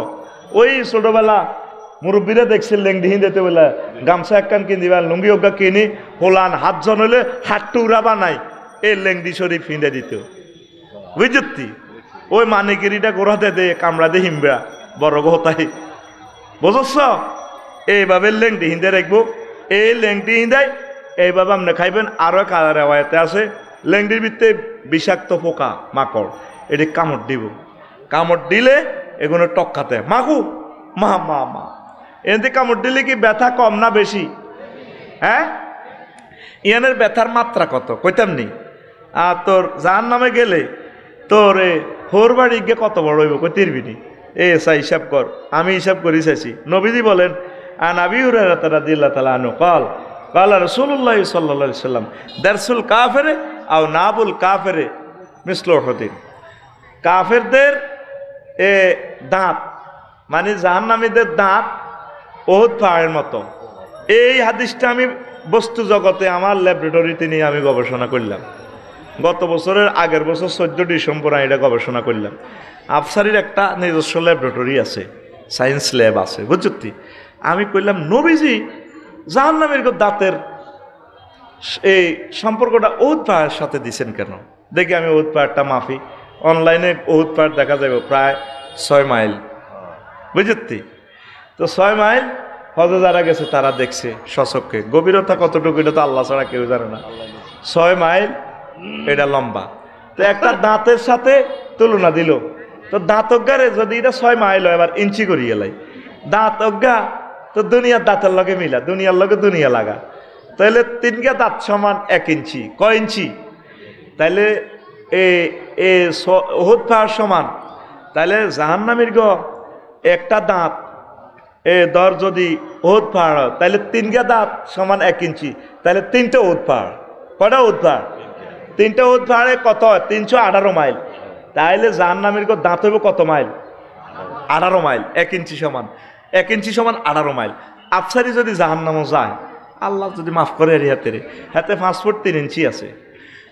ওই ছোটবেলা মুরব্বীরা দেখছে লেংডি হিন্দিতে বলে গামছা একখান কিনি বা লুঙ্গি ওগা কিনি হোলান হাতজন হলে হাতটু উড়া বানাই, এই লেংডি শরীফ হিন্দে দিত বুঝতি। ওই মানিকিরিটা গোড়াতে দে কামড়া দে হিমবা বড় গোতাই, বুঝছ? এইভাবে লেংটি হিন্দে রাখবো, এই লেংটি হিন্দাই এইভাবে আপনি খাইবেন। আরো কালার রেওয়ায়তে আছে লেংটির ভিতরে বিষাক্ত পোকা মাকড়, এটি কামড় দিব, কামড় দিলে এগুলো টক্কাতে মাখু মা মা মা, এতে কামড় দিলে কি ব্যথা কম না বেশি? হ্যাঁ, ইয়ানের ব্যথার মাত্রা কত কইতাম নি। আর তোর জাহান্নামে গেলে তোর হোর বাড়ি গিয়ে কত বড় হইব কইতিরবিনি। এসা হিসাব কর, আমি হিসাব করি চাইছি। নবীজি বলেন আন আবি হুরায়রা রাদিয়াল্লাহু তাআলা আনহু قال قال রাসূলুল্লাহ সাল্লাল্লাহু আলাইহি ওয়াসাল্লাম দারসুল কাফিরে আও নাবুল কাফিরে মিসলু উহুদিন। কাফেরদের এ দাঁত মানে জাহান্নামীদের দাঁত ওহুদ পাহাড়ের মতো। এই হাদিসটা আমি বস্তু জগতে আমার ল্যাবরেটরিতে নিয়ে আমি গবেষণা করলাম। গত বছরের আগের বছর 14 ডিসেম্বর আমি এটা গবেষণা করলাম। আফসারির একটা নিজস্ব ল্যাবরেটরি আছে, সায়েন্স ল্যাব আছে, বুঝছি। আমি কইলাম নবীজি জাহান্নামীর দাঁতের এই সম্পর্কটা ওহুদ পাহাড়ের সাথে দিছেন কেন? দেখি আমি ওহুদ পাহাড়টা মাফি, অনলাইনে ওহুদ পাহাড় দেখা যাবে প্রায় 6 মাইল, বুঝছি। তো 6 মাইল হজে যারা গেছে তারা দেখছে সচক্ষে, গভীরতা কতটুকু এটা তো আল্লাহ ছাড়া কেউ জানে না। 6 মাইল এটা লম্বা। তো একটা দাঁতের সাথে তুলনা দিল, তো দাঁত অজ্ঞারে যদি এটা 6 মাইল হয়, এবার ইঞ্চি করিয়ে লাই দাঁত অজ্ঞা, তো দুনিয়ার দাঁতের লগে মিলা, দুনিয়ার লগে দুনিয়া লাগা, তাহলে 3 দাঁত সমান 1 ইঞ্চি, কয় ইঞ্চি? তাইলে ওহুদ পাহাড় সমান। তাহলে জাহান্নামীর একটা দাঁত ধর যদি ওহুদ পাহাড় হয়, তাহলে 3 দাঁত সমান 1 ইঞ্চি, তাহলে 3টে ওহুদ পাহাড়। কয়টা ওহুদ পাহাড়? 3টে ওহুদ পাহাড়ে কত হয়? 318 মাইল। তাইলে জাহান্নামীর দাঁত হইব কত মাইল? 18 মাইল। 1 ইঞ্চি সমান 1 ইঞ্চি সমান 18 মাইল। আফসারি যদি জাহান্নামও যায়, আল্লাহ যদি মাফ করে হাতে 5 ফুট 3 ইঞ্চি আছে,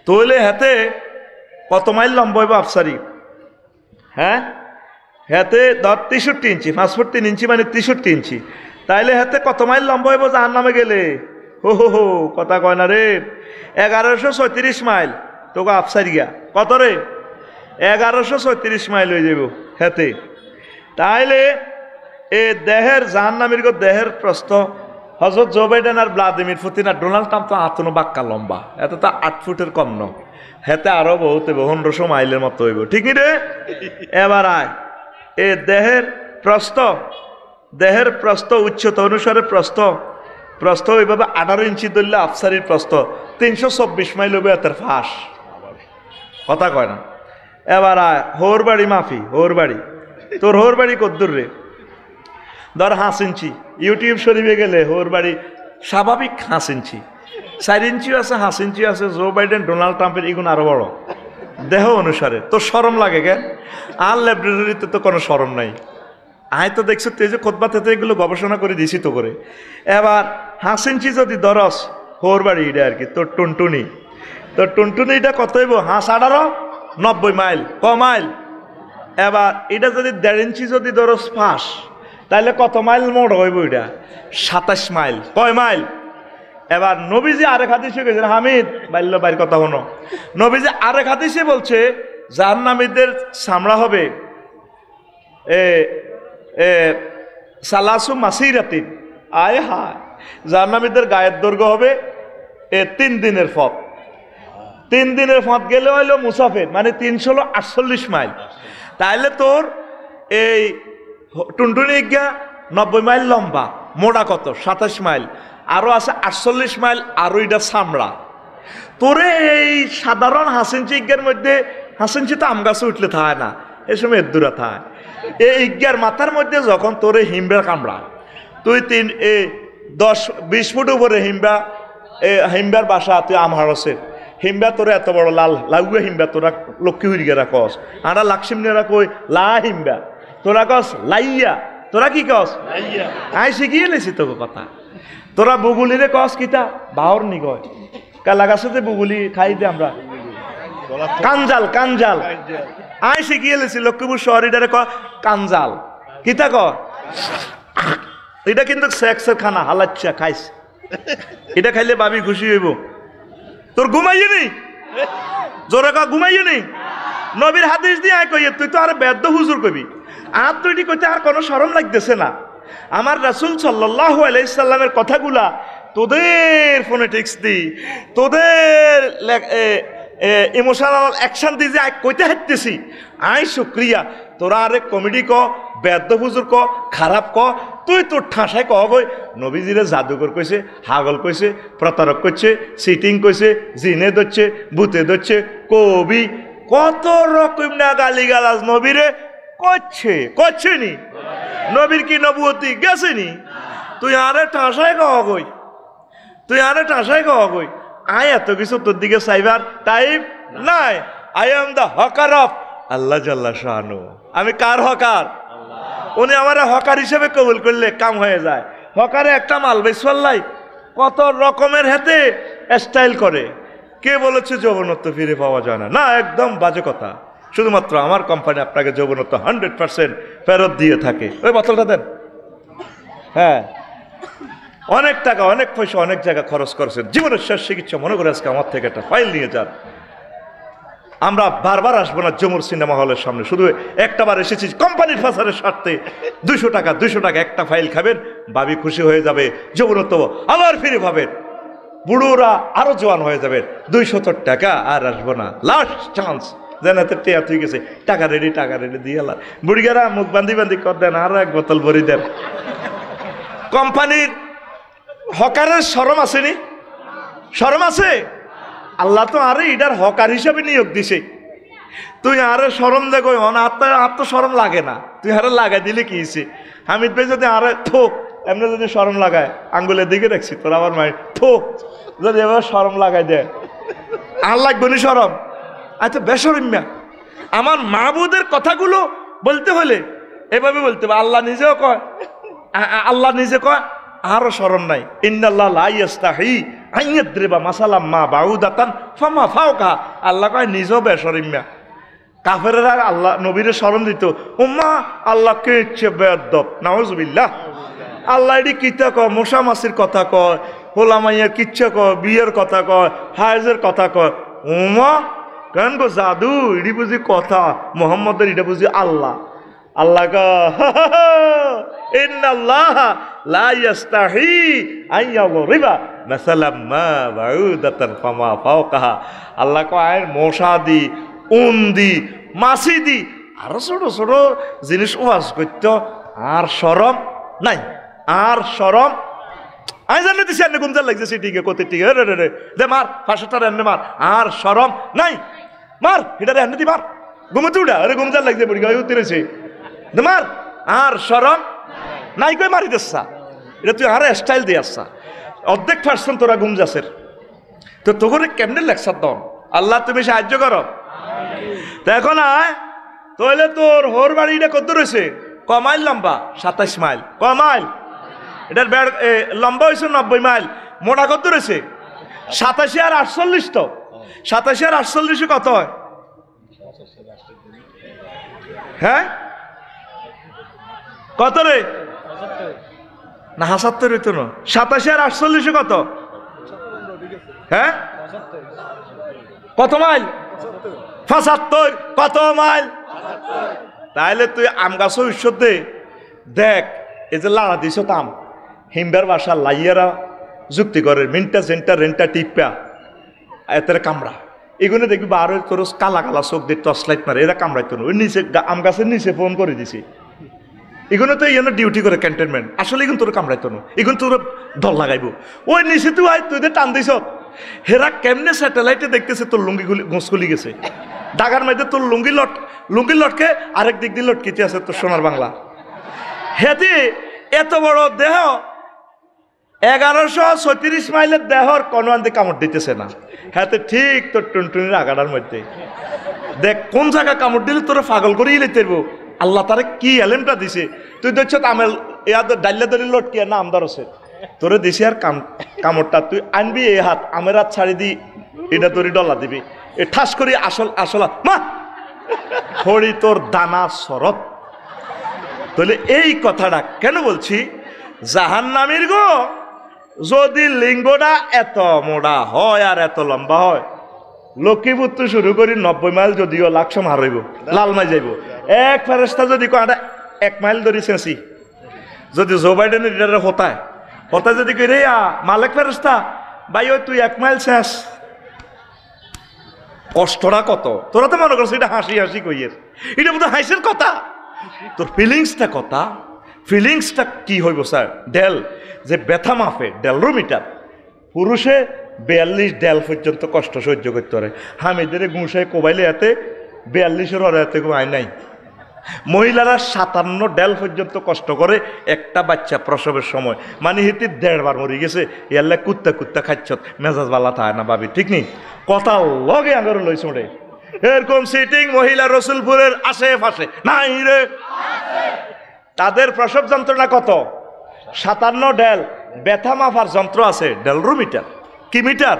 তাহলে হাতে কত মাইল লম্বা হইব আফসারি? হ্যাঁ, হাতে ধর 63 ইঞ্চি, 5 ফুট 3 ইঞ্চি মানে 63 ইঞ্চি। তাইলে হাতে কত মাইল লম্বা হইব জাহান্নামে গেলে? হো কথা কয় না রে, 1134 মাইল। তোকে আফসারি গা কত রে? 1134 মাইল হয়ে যাব হাতে। তাইলে দেহের জাহান্নামীর দেহের প্রস্থ হযরত জো বাইডেন আর ভ্লাদিমির পুতিন আর ডোনাল্ড ট্রাম্প তো আতনো বাক্কা লম্বা, এত তো 8 ফুটের কম ন, হেতে আরো বহুত 1500 মাইলের মতো হইব, ঠিক রে? এবার আয় দেহের প্রস্থ উচ্চতা অনুসারে প্রস্থ ওইভাবে 18 ইঞ্চি ধরলে আফসারির প্রস্থ 324 মাইল হবে এতের ফাঁস, কথা কয় না। এবার আয় হোর বাড়ি মাফি, হোর বাড়ি তোর হোর বাড়ি কদ্দুর রে? ধর 5 ইঞ্চি। ইউটিউব শরীফে গেলে হোর বাড়ি স্বাভাবিক 5 ইঞ্চি, 4 ইঞ্চিও আছে, 5 ইঞ্চিও আছে। জো বাইডেন ডোনাল্ড ট্রাম্পের এগুন আরো বড় দেহ অনুসারে। তোর শরম লাগে কেন? আর ল্যাবরেটরিতে তো কোনো শরম নাই। আয় তো দেখছো তুই যে খোদবাতে তো এগুলো গবেষণা করে দিছি তো করে। এবার 5 ইঞ্চি যদি ধরস হোর বাড়ি এটা আর কি তোর টুনটুনিটা কত হইব? 18 90 মাইল, ক মাইল? এবার এটা যদি 1.5 ইঞ্চি যদি ধরস ফাঁস, তাহলে কত মাইল মোট হইব? এটা 27 মাইল, কয় মাইল? এবার নবীজি আরেক হাদিসে গেছেন, হামিদ বাল্য বাইর কথা হনো, নবীজি আরেক হাদিসে বলছে জাহান্নামীদের চামড়া হবে সালাসু মাসিরাতিন, আয় হায়, জাহান্নামীদের গায়ের দৈর্ঘ্য হবে 3 দিনের পথ। 3 দিনের পথ গেলে হইলো মুসাফির, মানে 348 মাইল। তাইলে তোর এই টুনটুনি 90 মাইল লম্বা, মোটা কত? 27 মাইল, আরো আছে 48 মাইল, আরো এটা চামড়া। তোরে এই সাধারণ 5 ইঞ্চি ইজ্ঞার মধ্যে, 5 ইঞ্চি তো আম গাছে উঠলে থাকে না, এই সময় দূরে থাকে। এই ইজ্ঞার মাথার মধ্যে যখন তোরে হিমবার কামড়া, তুই 10-20 ফুট উপরে হিমবার বাসা, তুই আমহারসের হিমবা তোরা এত বড় লাল লাগুয়া হিমবা, তোরা লক্ষ্মী হুইগেরা কস, আরা লাক্সিমনেরা কই লা হিমবা, তোরা কস লাইয়া, তোরা কি কস? আই শিখিয়ে লেছি তোকে কথা। তোরা বুগুলিরে কস কিতা? বাহর নি কয় কালা গাছতে বুগুলি খাই দে আমরা, কাঞ্জাল। আই শিখিয়ে লেছি লক্ষ্মীপুর শহরিটারে ক কাঞ্জাল, কিতা ক? এটা কিন্তু সেক্সের খানা, হালাচ্ছা খাইস, এটা খাইলে ভাবি খুশি হইব। তোর ঘুমাইয়ে নি? জোরে কা ঘুমাইয়ে নি? নবীর হাদিস দিয়ে আয় কইয়ে তুই তো আর বেদ্য হুজুর কবি, আর তুই কইতে আর কোনো শরম লাগতেছে না? আমার রাসূল সাল্লাল্লাহু আলাইহি সাল্লামের কথাগুলা তোদের ফোনেটিক্স দি, তোদের ইমোশনাল অ্যাকশন দিয়ে যে কইতে হাঁটতেছি, আই শুক্রিয়া। তোরা আরে কমেডি ক, বেদ্য হুজুর ক, খারাপ ক, তুই তোর ঠাসায় কহ গই নবীজিরে জাদুকর কইছে, হাগল কইছে, প্রতারক কইছে, সিটিং কইছে, জিনে ধরছে, ভূতে ধরছে, কবি কত রকম না গালিগালাজ নবীরে করছে নি? নবীর কি নবুয়তি গেছে নি? তুই আরে ঠাসায় কহ গই, আয় এত কিছু তোর দিকে চাইবার টাইম নাই। I am the hawker of আল্লাহ জাল্লা শানু, আমি কার হকার? উনি আমার হকার হিসেবে কবুল করলে কাম হয়ে যায়। হকারে একটা মাল বেসল্লাই কত রকমের হাতে স্টাইল করে। কে বলেছে যৌবনত্ব ফিরে পাওয়া যায় না? না, একদম বাজে কথা। শুধুমাত্র আমার কোম্পানি আপনাকে যৌবনত্ব 100% ফেরত দিয়ে থাকে। ওই বোতলটা দেন। হ্যাঁ, অনেক টাকা অনেক পয়সা অনেক জায়গা খরচ করেছেন, জীবনের শেষ চিকিৎসা মনে করে আজকে আমার থেকে একটা ফাইল নিয়ে যান। আমরা বারবার আসবো না যমুর সিনেমা হলের সামনে, শুধু একটা বার এসেছি কোম্পানির ফাসারের স্বার্থে। 200 টাকা একটা ফাইল খাবেন, ভাবি খুশি হয়ে যাবে, যৌবনত্ব আবার ফিরে পাবেন, বুড়োরা আরো জোয়ান হয়ে যাবেন। 200 টাকা আর আসবো না, লাস্ট চান্স। জানাতে টেয়া তুই গেছে, টাকা রেডি দিয়ে এলা বুড়িগারা মুখ বান্ধি কর দেন, আর এক বোতল ভরি দেন। কোম্পানির হকারের শরম আসেনি? শরম আছে? আল্লাহ তো আরে এটার হকার হিসাবে নিয়োগ দিছে। তুই আরে শরম দেখো, আত্ম শরম লাগে না, তুই আরে লাগাই দিলে কি হয়েছে? হামিদ ভাই যদি আরে থোক এমনি যদি শরম লাগায়, আঙ্গুলের দিকে রাখছি তোর আমার মায়ের থোক যদি এবার শরম লাগাই দেয়, আর লাগবে না শরম? আচ্ছা বেশরম্যা। আমার মাহবুদের কথাগুলো বলতে হলে এভাবে বলতে হবে। আল্লাহ নিজেও কয়, আল্লাহ নিজে কয় আরো শরম নাই, ইন্নাল্লাহ লা ইয়াস্তাহি আন ইয়াদরিবা মাসালাম মা বাউদাতান ফামা ফাওকা। আল্লাহ কয় নিজেও বেশরম্যা। কাফেররা আল্লাহ নবীরে শরম দিত, উম্মা আল্লাহকে ইচ্ছে বেয়াদব, নাউজুবিল্লাহ। আল্লাহ এটি কিতা কয়, মশা মাছির কথা কয়, হোলামাইয়ার কিচ্ছা কয়, বিয়ের কথা কয়, হায়েজের কথা কয়। উম্মা কেন গো জাদু, এটি বুঝি কথা, মোহাম্মদের এটা বুঝি আল্লাহ। আল্লাহ ইন্নাল্লাহ লা ইয়াস্তাহি আন ইয়াদরিবা মাসালাম মা বাউদাতান ফামা ফাওকাহা। আল্লাহ কয় মশা দি, উন দি, মাছি দি, আরো ছোট ছোট জিনিস ওয়াজ করত, আর শরম নাই, আর শরম। আমি জানি দিছি এনে গুমজার লাগছে সিটিকে কত টিকে রে রে রে দে মার 500 এনে মার, আর শরম নাই, মার হিটারে এনে দি মার, ঘুমতে উড়া আরে গুমজার লাগছে বুড়ি গায়ে উতরেছে দে মার, আর শরম নাই কই মারি দেসা। এটা তুই আর স্টাইল দিয়ে আসছা, অর্ধেক পার্সেন্ট তোরা গুমজাসের, তো তোকে কেমনে লেকচার দন? আল্লাহ তুমি সাহায্য করো। তো এখন আয় তাহলে তোর হোর বাড়িটা কত রয়েছে? ক মাইল লম্বা? 27 মাইল। ক মাইল? এটার লম্বা হয়েছে 90 মাইল। মোটা কত রয়েছে? 87 আর 48। তো 87 আর 48 কত হয়? হ্যাঁ কত রে? না 75 হইতো না। 87 আর 48 কত? হ্যাঁ কত মাইল? 75। কত মাইল? তাইলে তুই আম গাছও ঈশ্বর দে দেখ, এই যে লাড়া দিছ তাম হিমবার বাসা লাইয়ারা যুক্তি করে মিনটা জেনটা রেন্টা টিপা এতের কামড়া, এগুলো দেখবি বার তোর কালা কালা চোখ দিয়ে টর্চ লাইট মারে, এরা কামড়াইতো না। ওই নিচে আম গাছের নিচে ফোন করে দিছি, এগুলো তো এখানে ডিউটি করে ক্যান্টনমেন্ট, আসলে এগুলো তোর কামড়াইতো না, এগুলো তোর দল লাগাইব। ওই নিচে তুই আয় তুই টান দিছ, হেরা কেমনে স্যাটেলাইটে দেখতেছে তোর লুঙ্গিগুলি গোঁসগুলি গেছে, ডাগার মধ্যে তোর লুঙ্গি লটকে আরেক দিক দিয়ে লটকিতে আছে তোর সোনার বাংলা। হেতি এত বড় দেহ 1136 মাইলের দেহর কোনো আনতে কামড় দিতেছে না, হাতে ঠিক তোর টুনটুনির আগাড়ার মধ্যে। দেখ কোন জায়গা কামড় দিলে তোরা পাগল করেই লেতে পারবো। আল্লাহ তারে কি এলেমটা দিছে, তুই দেখছ আমেল ইয়াদ ডাইলে দড়ি লটকিয়া না আমদার আছে তোরে দিছে, আর কামড়টা তুই আনবি এই হাত আমের হাত ছাড়ি দি এটা দড়ি ডলা দিবি, এ ঠাস করি আসল মা খড়ি তোর দানা শরৎ। তাহলে এই কথাটা কেন বলছি? জাহান্নামীর গো যদি লিঙ্গটা এত মোটা হয় আর এত লম্বা হয়, লক্ষ্মীপুর তো শুরু করি 90 মাইল যদিও লাকসম হারইব লালমাই যাইব। এক ফেরেস্তা যদি কটা 1 মাইল ধরি চেঁচি, যদি জো বাইডেনের লিডারে হতায় যদি কই রে মালিক ফেরেস্তা ভাই ওই তুই 1 মাইল শেষ, কষ্টটা কত! তোরা তো মনে করছো এটা হাসি হাসি কইয়ের, এটা মতো হাসির কথা, তোর ফিলিংসটা কি হইব স্যার? ডেল যে ব্যথা মাফে ডেলরোমিটার, পুরুষে 42 ডেল পর্যন্ত কষ্ট সহ্য করতে পারে। হামিদের গুঁসায় কোবাইলে এতে 42-এর ওর এতে আয় নাই। মহিলারা 57 ডেল পর্যন্ত কষ্ট করে একটা বাচ্চা প্রসবের সময়, মানে হিতি 1.5 বার মরে গেছে। ইয়াল্লা কুত্তা খাচ্ছ মেজাজ বালা থাকে না ভাবি, ঠিক নেই কথা লগে আঙর লইছ রে। এরকম সিটিং মহিলা রসুলপুরের আশেপাশে নাই রে। তাদের প্রসব যন্ত্রণা কত? 57 ডেল। ব্যথা মাপার যন্ত্র আছে ডেলরোমিটার। কি মিটার?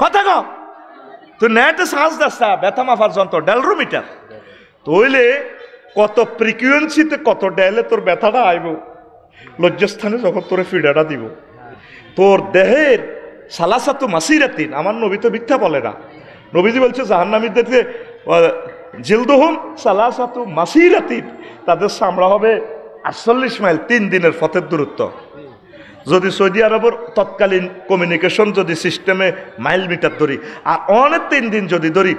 কথা ক তুই নেটে সাজ দাস্তা ব্যথা মাপার যন্ত্র ডেলরোমিটার। তইলে কত ফ্রিকুয়েন্সিতে কত ডেলে তোর ব্যথাটা আইব, লজ্জাস্থানে যখন তোরে ফিডাটা দিব। তোর দেহের সালাসাতু মাসিরাতিন, আমার নবী তো মিথ্যা বলে না। নবীজি বলছে জাহান্নামীদেরকে জিলদুহুম সালাসাতু মাসিরাতিন, তাদের চামড়া হবে 48 মাইল, 3 দিনের পথের দূরত্ব। যদি সৌদি আরবের তৎকালীন কমিউনিকেশন যদি সিস্টেমে মাইল মিটার ধরি, আর অনেক 3 দিন যদি ধরি,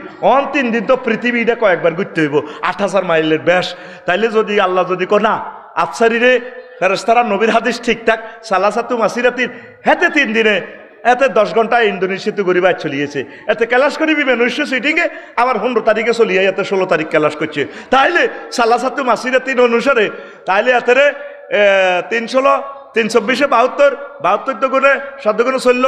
3 দিন তো পৃথিবীটা কয়েকবার ঘুরতে হইব, 8000 মাইলের ব্যাস। তাইলে যদি আল্লাহ যদি না আফসারি রে ফেরেশতারা নবীর হাদিস ঠিকঠাক সালাসাতু মাসিরাতিন, হেতে 3 দিনে এতে 10 ঘন্টা ইন্দোনেশিয়াতে গরিবাই চলিয়েছে, এতে ক্যালাস করিবি মানুষ সিটিংয়ে, আবার 15 তারিখে চলিয়ে এতে 16 তারিখ ক্যালাস করছে। তাইলে সালাসাতু মাসিরাতিন অনুসারে তাইলে এতে 316 324 72 72 গুণে 7 গুণে চলল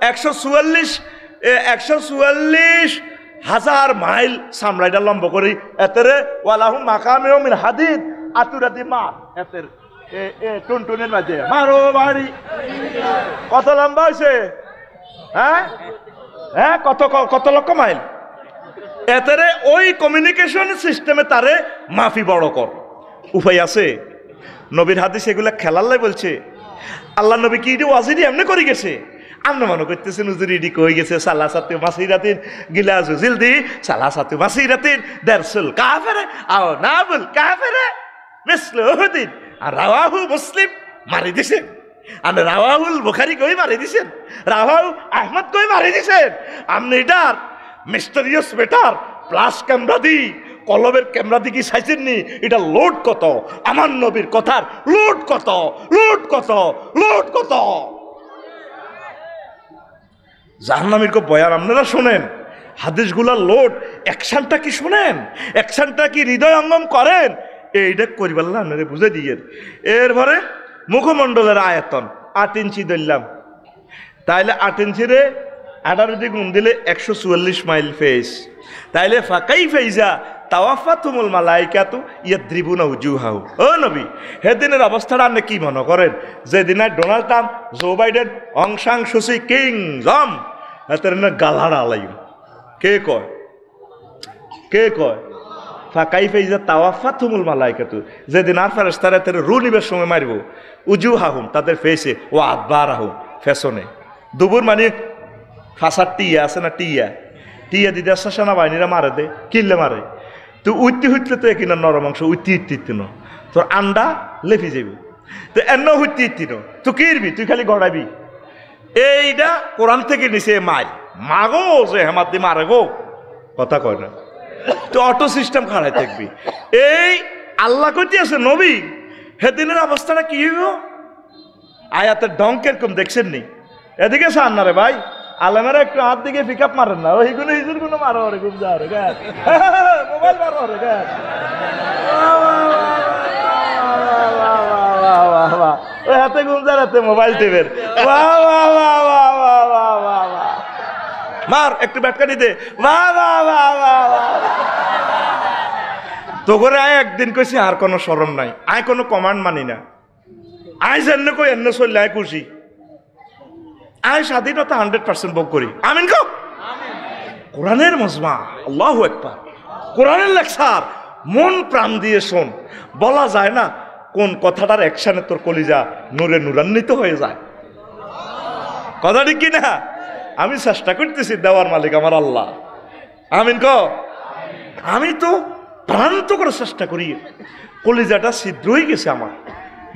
144,000 মাইল সামরাইডা লম্ব করি এতেরে ওয়ালাহুম মাকামিউ মিন হাদিদ আতুরাদি মা এতের টুনটুনের মাঝে মারো বাড়ি। কত লম্বা হয়েছে? হ্যাঁ হ্যাঁ, কত লক্ষ মাইল। এতেরে ওই কমিউনিকেশন সিস্টেমে তারে মাফি বড় কর। উপায় আছে? নবীর হাদিস এগুলা খেলাল্লাই বলছে। আল্লাহ নবী কি ওয়াজিদি এমনি করে গেছে? আমরা মনে করতেছেন হুজুর ইডি কই গেছে সালাসাতু মাসিরাতিন গিলাজু জিলদি সালাসাতু মাসিরাতিন দারসুল কাফির আও নাবুল কাফির মিসলু উহুদিন। আর রাওয়াহু মুসলিম মারি দিছেন, আর রাওয়াহুল বুখারী কই মারি দিছেন, রাওয়াহু আহমদ কই মারি দিছেন। আপনি এটার মিস্টেরিয়াস বেটার প্লাস ক্যামেরা দি কলবের ক্যামেরা দিকে চাইছেননি? এটা লোড কত? আমার নবীর কথার লোড কত? লোড কত? লোড কত? জাহান্নামীর কো বয়ান আপনারা শোনেন, হাদিসগুলার লোড অ্যাকশনটা কি শোনেন, অ্যাকশনটা কি হৃদয় অঙ্গম করেন, এইটা করিবার আপনারা বুঝে দিয়ে। এরপরে মুখমণ্ডলের আয়তন 8 ইঞ্চি ধরলাম, তাইলে 8 ইঞ্চিরে 18 গুণ দিলে 144 মাইল ফেস। তাইলে ফাঁকাই ফেইজা তাওয়াফাতুমুল মালাইকাতু ইয়াদ্রিবুনা উজুহাহু। ও নবী, সেদিনের অবস্থাটা আপনি কি মনে করেন? যেদিন ডোনাল্ড ট্রাম্প, জো বাইডেন, অং সাং সুচি কিংডম এদের গালাড়া আলাইম। কে কয়? কে কয়? ফাঁকাই ফেইজা তাওয়াফাতুমুল মালাইকাতু, যেদিন আর ফেরেশতারা এদের রু নিবার সময় মারিব, উজুহাহুম তাদের ফেসে, ও আদবারাহুম ফেশনে। দুপুর মানে ফাঁসার টিয়া আছে না, টিয়া টিয়া দিদি সেনা বাহিনীরা মারে দে, কিনলে মারে। তুই উঠতে হুটলে তো কিনা নরম অংশ উঠতে ইত্তি ন, তোর আন্ডা লেফি যাবি, তো এন্ন হুটতে ইত্তি ন, তুই কিরবি, তুই খালি গড়াবি। এইটা কোরআন থেকে নিছে মাইল মাগো, যে হেমাত দি মারে গো, কথা কয় না। তুই অটো সিস্টেম খাড়াই থাকবি। এই আল্লাহ কইতে আছে নবী, সেদিনের অবস্থাটা কি হইব? আয়াতের ঢং কিরকম দেখছেন নি? এদিকে সান না রে ভাই, আলেমেরা একটু হাত দিকে পিক আপ মারেন না, ওই গুলো হিজুর গুলো মারো রে, গুম যা রে, মোবাইল মারো রে, ওই হাতে গুম যা, হাতে মোবাইল টিপের মার একটু ব্যাটকানি দে, তো করে আয় একদিন কইছি আর কোনো শরম নাই, আয় কোনো কমান্ড মানি না, আয় যেন কই এন্ন চললে আয় খুশি, আয় স্বাধীনতা 100% ভোগ করি। আমিন কো। কোরআনের মজমা, আল্লাহু আকবার, কোরআনের লেকচার মন প্রাণ দিয়ে শোন। বলা যায় না কোন কথাটার অ্যাকশনে তোর কলিজা নূরে নূরান্বিত হয়ে যায়। কথা ঠিক কিনা? আমি চেষ্টা করতেছি, দেওয়ার মালিক আমার আল্লাহ। আমিন কো। আমি তো প্রান্ত করে চেষ্টা করি, কলিজাটা ছিদ্র হয়ে গেছে আমার।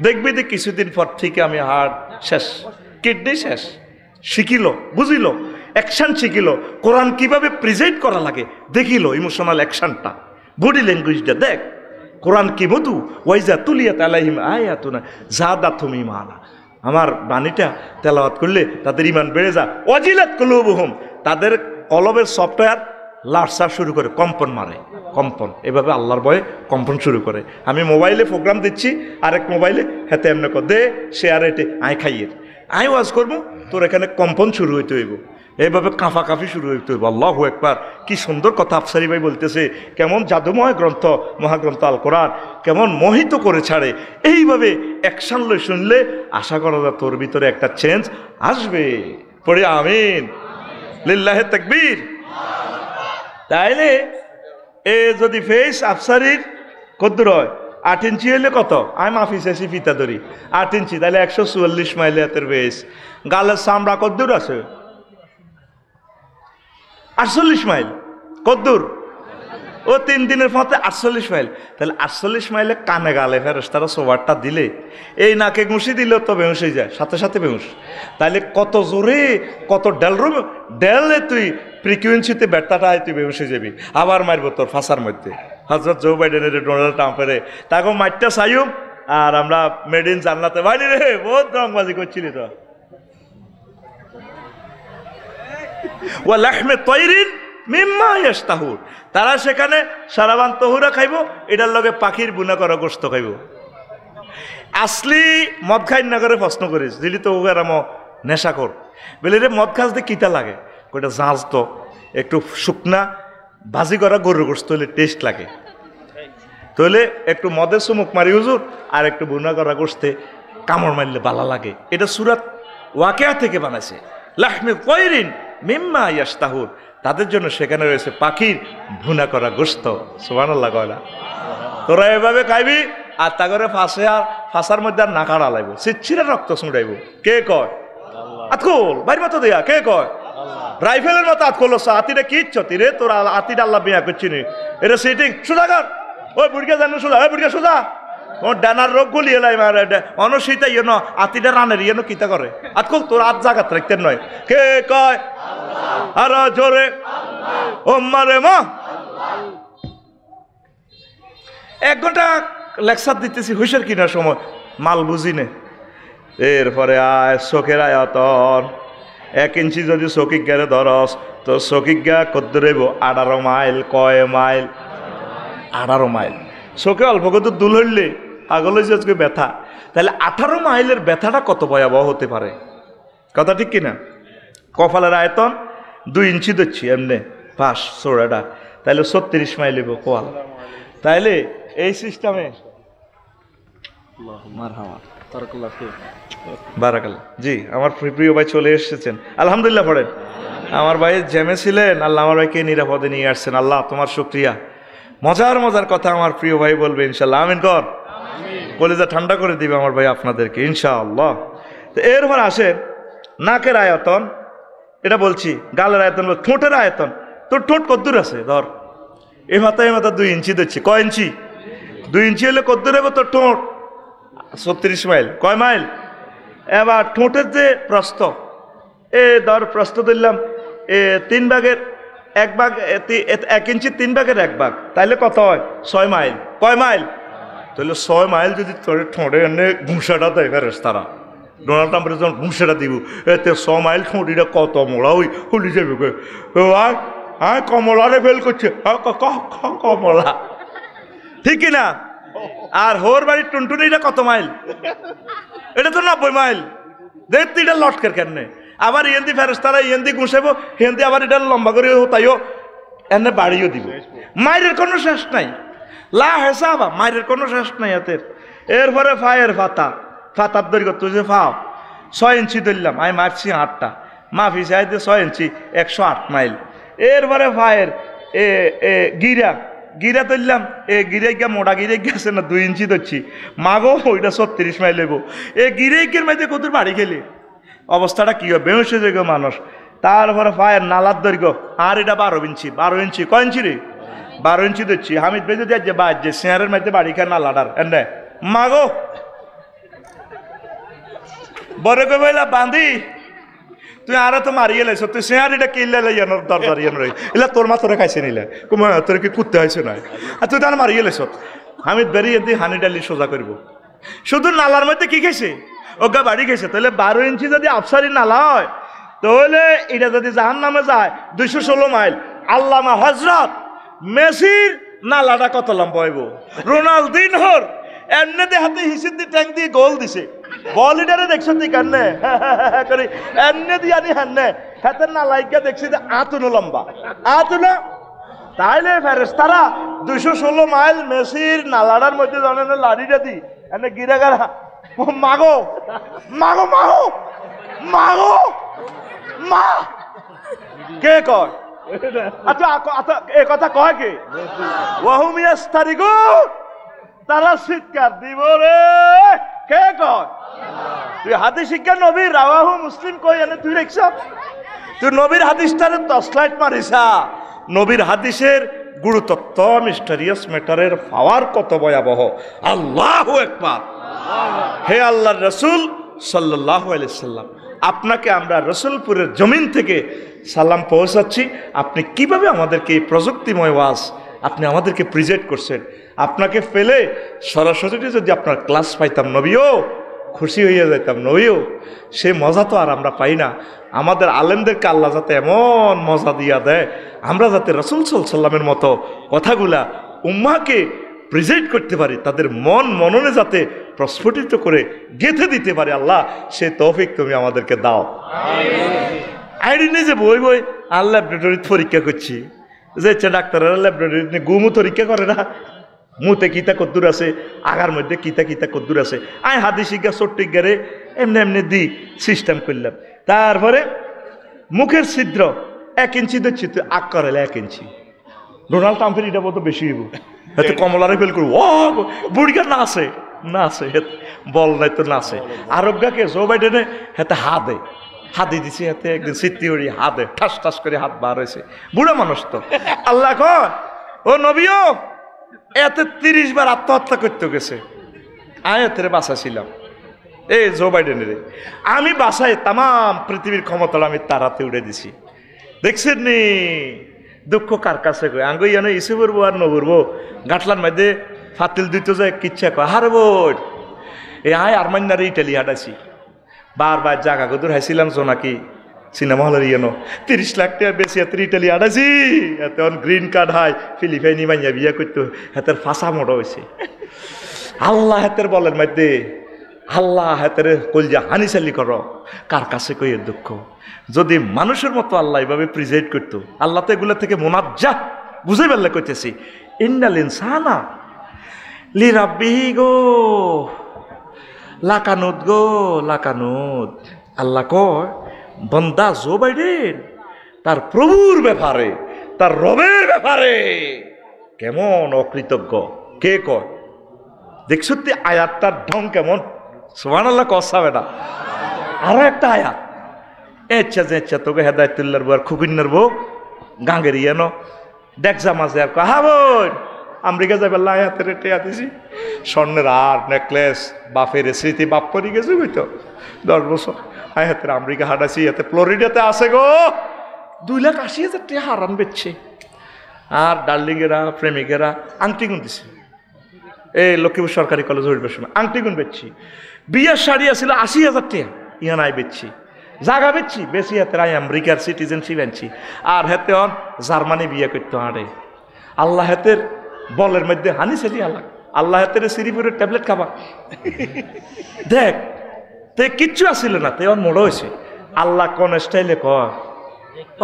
দেখবি যে কিছুদিন পর থেকে আমি হার্ট শেষ, কিডনি শেষ। শিখিল, বুঝিল, অ্যাকশন শিখিল, কোরআন কিভাবে প্রেজেন্ট করা লাগে দেখিল, ইমোশনাল অ্যাকশনটা, বডি ল্যাঙ্গুয়েজটা দেখ। কোরআন কি মধু, ওয়াইজা তুলিয়াত আলাইহিম আয়াতুনা যাদাতুহুম ঈমানা। আমার বাণীটা তেলাওয়াত করলে তাদের ঈমান বেড়ে যায়। ওয়াজিলাত কুলুবুহুম, তাদের কলবের সফটওয়্যার লাড়সাড় শুরু করে, কম্পন মারে, কম্পন। এভাবে আল্লাহর ভয়ে কম্পন শুরু করে। আমি মোবাইলে প্রোগ্রাম দিচ্ছি, আরেক মোবাইলে হাতে এমনি কর দে শেয়ার এটে আয় খাইয়ের, আয় ওয়াজ করবো, তোর এখানে কম্পন শুরু হইতে হইব। এইভাবে কাঁফি শুরু হইতে হইব। আল্লাহু আকবার। কি সুন্দর কথা আফসারি ভাই বলতেছে, কেমন জাদুময় গ্রন্থ মহাগ্রন্থ আল কোরআন, কেমন মোহিত করে ছাড়ে। এইভাবে অ্যাকশন লই শুনলে আশা করা যায় তোর ভিতরে একটা চেঞ্জ আসবে। পড়ে আমিন, লিল্লাহে তাকবীর। তাইলে এ যদি ফেস আফসারির কদ্দুর হয় 8 ইঞ্চি হইলে কত, আমি মাফি চাইছি ফিতা ধরি 8 ইঞ্চি, তাহলে 144 মাইল হাতের ফেস। গালের চামড়া কদ্দুর আছে 48 মাইল। কদ্দুর? ও 3 দিনের পথে 48 মাইল। তাহলে 48 মাইলে কানে গালে ফেরেশতারা সোবারটা দিলে, এই নাকে ঘুষি দিলে তো বেহুশ হয়ে যায়, সাথে সাথে বেহুশ। তাহলে কত জোরে, কত ডেলে তুই ফ্রিকুয়েন্সিতে ব্যর্থাটা তুই বেহুশ হয়ে যাবি। আবার মারবো তোর ফাঁসার মধ্যে। হযরত জো বাইডেনের ডোনাল্ড ট্রাম্পের তাকে মারটা চাইম, আর আমরা মেড ইন জান্নাতে বাইরে রে বহুত রংবাজি করছিলি তো। ওয়া লাহমে তয়রিন মিম্মা ইয়াশতাহুর, তারা সেখানে সারাবান তহুরা খাইব, এটার লগে পাখির বুনা করা গোস্ত খাইব। আসলি মদ খাই না করে প্রশ্ন করিস দিলি তো ওগারাম নেশা কর বলে রে মদ খাস দিয়ে কিতা লাগে, ওইটা জাঁজ তো একটু শুকনা ভাজি করা গরুর গোস্ত হলে টেস্ট লাগে, তাহলে একটু মদের চুমুক মারি হুজুর আর একটু বুনা করা গোস্তে কামড় মারলে ভালো লাগে। এটা সূরাত ওয়াকিয়া থেকে বানাইছে। লাহমে তয়রিন মিম্মা ইয়াশতাহুর, তাদের জন্য সেখানে রয়েছে পাখির ভুনা করা গোস্ত। সুবহানাল্লাহ কয়লা। তোরা এভাবে খাইবি আর তা করে ফাঁসার মধ্যে আর নাকাড়া লাগবে, সিচ্ছিরা রক্ত ছুঁড়াইব। কে কয়? আতকুল বাইর মতো দেয়া। কে কয়? রাইফেলের মতো আতকুল আতিটা কি ইচ্ছতি রে তোরা? আতিটা আল্লাহ বিয়া করছি নি, এটা সিটিং সোজা কর। ওই বুড়িয়া জানো সোজা, ওই বুড়িয়া সোজা। ওর ডানার রোগ গুলি এলাই মারে অনসিতা ইয়েন আতিটা রানের ইয়েন কিতা করে। আতকুল তোর আত জাগাত রাখতেন নয়। কে কয়? আর জোরে ও মারে মা। 1 ঘন্টা লেকচার দিতেছি হুইসের কিনার সময় মাল বুঝি নে। এরপরে আয় চোখের আয়তন 1 ইঞ্চি যদি চকিক গেলে ধরস তো চকিক গা কত রইব 18 মাইল। কয় মাইল? 18 মাইল। চোখে অল্প কত দুল হইলে পাগল হয়েছে আজকে ব্যথা। তাহলে 18 মাইলের ব্যথাটা কত ভয়াবহ হতে পারে, কথা ঠিক কিনা? কপালের আয়তন 2 ইঞ্চি দিচ্ছি এমনি পাশ চোড়াটা, তাহলে 36 মাইল হইব কোয়াল। তাইলে এই সিস্টেমে বারাকাল্লাহ। জি আমার প্রিয় ভাই চলে এসেছেন, আলহামদুলিল্লাহ। পড়েন। আমার ভাই জ্যামে ছিলেন, আল্লাহ আমার ভাইকে নিরাপদে নিয়ে আসছেন। আল্লাহ তোমার শুকরিয়া। মজার মজার কথা আমার প্রিয় ভাই বলবে ইনশাল্লাহ। আমিন কর। কলেজা ঠান্ডা করে দিবে আমার ভাই আপনাদেরকে ইনশাআল্লাহ। তো এরপর আসেন নাকের আয়তন, এটা বলছি। গালের আয়তন, ঠোঁটের আয়তন। তোর ঠোঁট কদ্দুর আছে ধর, এ মাথা 2 ইঞ্চি দিচ্ছি। কয় ইঞ্চি? 2 ইঞ্চি হলে কদ্দুর হবে তোর ঠোঁট? 36 মাইল। কয় মাইল? এবার ঠোঁটের যে প্রস্থ, এ ধর প্রস্থ ধরলাম 3 ভাগের 1 ভাগ, 1 ইঞ্চি 3 ভাগের 1 ভাগ, তাইলে কত হয়? 6 মাইল। কয় মাইল? তাহলে 6 মাইল যদি তোর ঠোঁটে এনে ঘুষাটা দেয় ফেরেশতারা, ডোনাল্ড ট্রাম্পের যখন ঘুষাটা দিব, এতে 6 মাইল ঠোঁটিটা কত মোড়া ওই হলি যাবে। হ্যাঁ কমলারে ফেল করছে, কমলা, ঠিক কিনা? আর হোর বাড়ির টুনটুনিটা কত মাইল? এটা তো 90 মাইল। দেখতে এটা লটকের কেন? আবার ইয়েন্দি ফেরেশতারা ইয়েন্দি ঘুষাবো, হিন্দি আবার এটা লম্বা করে তাইও এনে বাড়িও দিব। মায়ের কোনো শেষ নাই, লা হেসাবা, মায়ের কোনো শেষ নাই হাতের। এরপরে ফায়ের ফাতার দৈর্ঘ্য তুই যে ফাও 6 ইঞ্চি ধরলাম, আমি মাপছি 8টা, মাফি চাইতে 6 ইঞ্চি 108 মাইল। এরপরে ফায়ের গিরা ধরলাম, গিরে গিয়া মোটা গিরে গেছে না 2 ইঞ্চি ধরছি, মাগো ওইটা 36 মাইল হইব। গিরেকের মাঝে কত বাড়ি খেলে অবস্থাটা কি হবে? বেহুশ হয়ে যাবে মানুষ। তারপরে ফায়ের নালার দৈর্ঘ্য, আর এটা 12 ইঞ্চি। 12 ইঞ্চি কয় ইঞ্চি রে? 12 ইঞ্চি ধরছি। হামিদ ভাই যদি যে বাদ যে শেয়ারের মধ্যে বাড়ি খায় নালাটার এনে মাগো বড় কই বইলা বান্ধি তুই আর তো মারিয়ে লাইছ, তুই শেয়ার এটা কিনলে লাইয়ানোর দরকার ইয়ান রই এলা তোর মা তোরা খাইছে নিলে কুমা তোর কি কুত্তে হয়েছে না, আর তুই তার মারিয়ে লাইছ। হামিদ বেরিয়ে দিয়ে হানি ডালি সোজা করবো। শুধু নালার মধ্যে কি খাইছে? ওগা বাড়ি খাইছে। তাহলে 12 ইঞ্চি যদি আফসারি নালা হয়, তাহলে এটা যদি জাহান নামে যায় 216 মাইল। আল্লামা হজরত মেসির নালাটা কত লম্বা হইব? রোনালদিনহোর এমনি দিয়ে হাতে হিসেব দিয়ে ট্যাঙ্ক দিয়ে গোল দিছে। বল লিডারে দেখছেন তুই কান্নে করি এমনি দিয়ে আনি হান্নে হাতে না লাইকা দেখছি যে আতুনো লম্বা আতুনো তাইলে ফেরেশতারা 216 মাইল মেসির নালাড়ার মধ্যে জনের লাড়িটা দি এনে গিরাগারা মাগো মাগো মাগো মাগো মা কে কয় আচ্ছা আচ্ছা এ কথা কয় কে ওয়াহুম ইয়াস্তারিকুন তারা চিৎকার দিব রে কে কয় তুই হাদিস শিক্ষা নবী রাওয়াহু মুসলিম কই এনে তুই দেখছ তুই নবীর হাদিসটারে টর্চলাইট মারিসা নবীর হাদিসের গুরুতত্ত্ব মিস্টেরিয়াস ম্যাটারের পাওয়ার কত ভয়াবহ আল্লাহু আকবার হে আল্লাহর রাসূল সাল্লাল্লাহু আলাইহি সাল্লাম আপনাকে আমরা রসুলপুরের জমিন থেকে সালাম পৌঁছাচ্ছি আপনি কিভাবে আমাদেরকে এই প্রযুক্তিময় ওয়াজ আপনি আমাদেরকে প্রেজেন্ট করছেন আপনাকে পেলে সরাসরি যদি আপনার ক্লাস পাইতাম নবীও খুশি হইয়া যাইতাম নবীও সে মজা তো আর আমরা পাই না আমাদের আলেমদেরকে আল্লাহ যাতে এমন মজা দিয়া দেয় আমরা যাতে রসুল সাল্লামের মতো কথাগুলা উম্মাকে প্রেজেন্ট করতে পারি তাদের মন মননে যাতে প্রস্ফুটিত করে গেঁথে দিতে পারে আল্লাহ সে তৌফিক তুমি আমাদেরকে দাও আইডি নিয়ে যে বই বই আর ল্যাবরেটরিতে পরীক্ষা করছি যে ডাক্তাররা ল্যাবরেটরিতে গুমু পরীক্ষা করে না মুতে কিতা কদ্দুর আছে আগার মধ্যে কিতা কিতা কদ্দুর আছে আই হাদি শিক্ষা চট্টিক গেড়ে এমনি এমনি দি সিস্টেম করলাম তারপরে মুখের ছিদ্র 1 ইঞ্চি দিচ্ছি তুই আগ করালে 1 ইঞ্চি ডোনাল্ড ট্রাম্পের এটা বলতো বেশি হইব হয়তো কমলারে ফেল করবো ও বুড়িকা না আছে না আছে বল নাই তো না আছে আরবগাকে জো বাইডেনে হাতে হাতে দিছে হাতে একদিন সিদ্ধি হরি হাতে ঠাস ঠাস করে হাত বার হয়েছে বুড়া মানুষ তো আল্লাহ কয় ও নবীও এতে 30 বার আত্মহত্যা করতে গেছে আয়াতের বাঁচাছিলাম এই জো বাইডেনের আমি বাসায় তাম পৃথিবীর ক্ষমতা আমি তারাতে উড়ে দিছি দেখছেন নি দুঃখ কার কাছে কই আঙ্গ ইয়ানো ইসে করবো আর নবরবো গাটলার মধ্যে ফাতিল দিতে যায় কিচ্ছা কয় হারব এই আয় আরমান্নারে ইটালি হাঁটাছি বারবার জাগা গদুর হাইছিলাম জোনাকি সিনেমা হলের ইয়ানো 30 লাখ টাকা বেশি এত ইটালি হাঁটাছি এত গ্রিন কার্ড হয় ফিলিপাইনি মাইয়া বিয়া করতো হাতের ফাঁসা মোড়ো হয়েছে আল্লাহ হাতের বলের মধ্যে আল্লাহ হাতের কলজা হানিসালি করো কার কাছে কই এর দুঃখ যদি মানুষের মতো আল্লাহ এভাবে প্রেজেন্ট করতো আল্লাহ তো এগুলো থেকে মোনাজ্জাহ বুঝে পারলে কইতেছি ইন্নাল ইনসানা লিরাব্বিহি গো লাকানুত আল্লাহ কয় বান্দা জো বাইডেন তার প্রভুর ব্যাপারে তার রবের ব্যাপারে কেমন অকৃতজ্ঞ কে কয় দেখছো আয়াতটার ঢং কেমন সুবহানাল্লাহ কসাবে না আরো একটা আয়াত এচ্ছা তোকে হেদায়তুল্লাহর বউ আর খুকিন্নার বউ গাঙ্গের ইয়ানো দেখজা মাঝে আর কয় হা বোন আমেরিকা যাবে আয়াতের টেয়া দিছি স্বর্ণের আর নেকলেস বাপের স্মৃতি বাপ করে গেছে বুঝতো 10 বছর আয়াতের আমেরিকা হাঁটাছি এতে ফ্লোরিডাতে আছে গো 2,80,000 টাকা হারান বেচছে আর ডার্লিংয়েরা প্রেমিকেরা আংটি গুন দিছে এই লক্ষ্মীপুর সরকারি কলেজ হইবার সময় আংটি গুন বেচছি বিয়ের শাড়ি আসছিল 80,000 টাকা ইয়ান আই বেচছি জাগা বেচছি বেশি হাতে আই আমেরিকার সিটিজেনশিপ আনছি আর হেতে অন জার্মানি বিয়ে করতে হাঁটে আল্লাহ হাতের বলের মধ্যে হানি সেটি আল্লাহ হাতের সিরিপুরের ট্যাবলেট খাবা দেখ তে কিচ্ছু আসিল না তে অন মোড় হয়েছে আল্লাহ কোন স্টাইলে কয়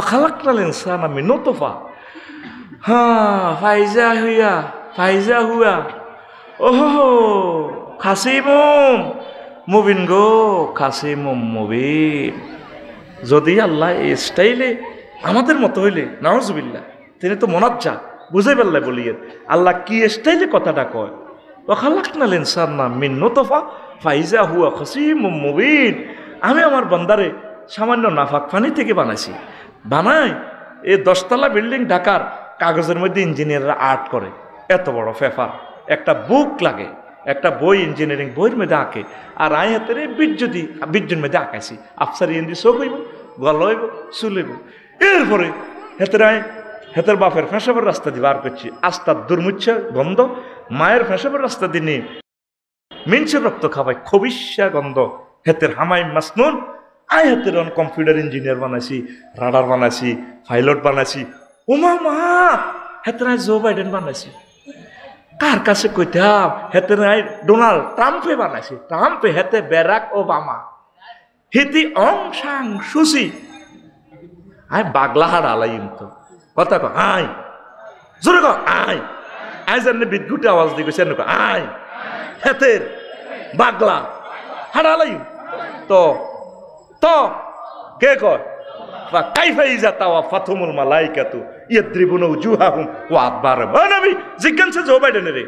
খালাকটাল ইনসান আমি নতফা হ্যাঁ ফাইজা হুয়া ওহো খাসিমুম মুবিন গো খাসিমুম মুবিন যদি আল্লাহ এই স্টাইলে আমাদের মতো হইলে নাউজুবিল্লাহ তিনি তো মোনাজ্জা বুঝে পারলে বলিয়ে আল্লাহ কি স্টাইলে কথাটা কয় ওয়াখালাকনাল ইনসানা মিন নুতফা ফাইজা হুয়া খাসিমুম মুবিন আমি আমার বান্দারে সামান্য নাফাক পানি থেকে বানাইছি বানাই এই 10 তলা বিল্ডিং ঢাকার কাগজের মধ্যে ইঞ্জিনিয়াররা আর্ট করে এত বড় পেপার একটা বুক লাগে একটা বই ইঞ্জিনিয়ারিং বইয়ের মধ্যে আঁকে আর আই হাতের বীর্যের মধ্যে আঁকাইছি আফসারি এন্দি চোখ হইব গল হইব চুল হইব এরপরে হেতের বাপের ফেঁসাবের রাস্তা দিয়ে বার করছি আস্তার দুর্মুচ্ছা গন্ধ মায়ের ফেঁসাবের রাস্তা দিয়ে নিয়ে মিনসের রক্ত খাবাই খবিসা গন্ধ হেতের হামাই মাসনুন আই হাতের কম্পিউটার ইঞ্জিনিয়ার বানাইছি রাডার বানাইছি পাইলট বানাইছি ওমা মা হেতের জো বাইডেন বানাইছি কার কাছে কইতাম হেতে নাই ডোনাল্ড ট্রাম্পে বানাইছে ট্রাম্পে হেতে ব্যারাক ওবামা হিতি অং সাং সুসি আয় বাগলা হাড় আলাইম তো কথা কো আয় জোরে কো আয় আয় জানি বিদ্যুটে আওয়াজ দিয়ে গেছে আয় হেতের বাগলা হাড় আলাইম তো তো কে কয় কাইফা ইজা তাওয়া ফাতুমুল মালাইকাতু ইয়াদ্রিবুনা উজুহাহুম ওয়া আদবারহুম ও নবী জিজ্ঞাসা জো বাইডেন রে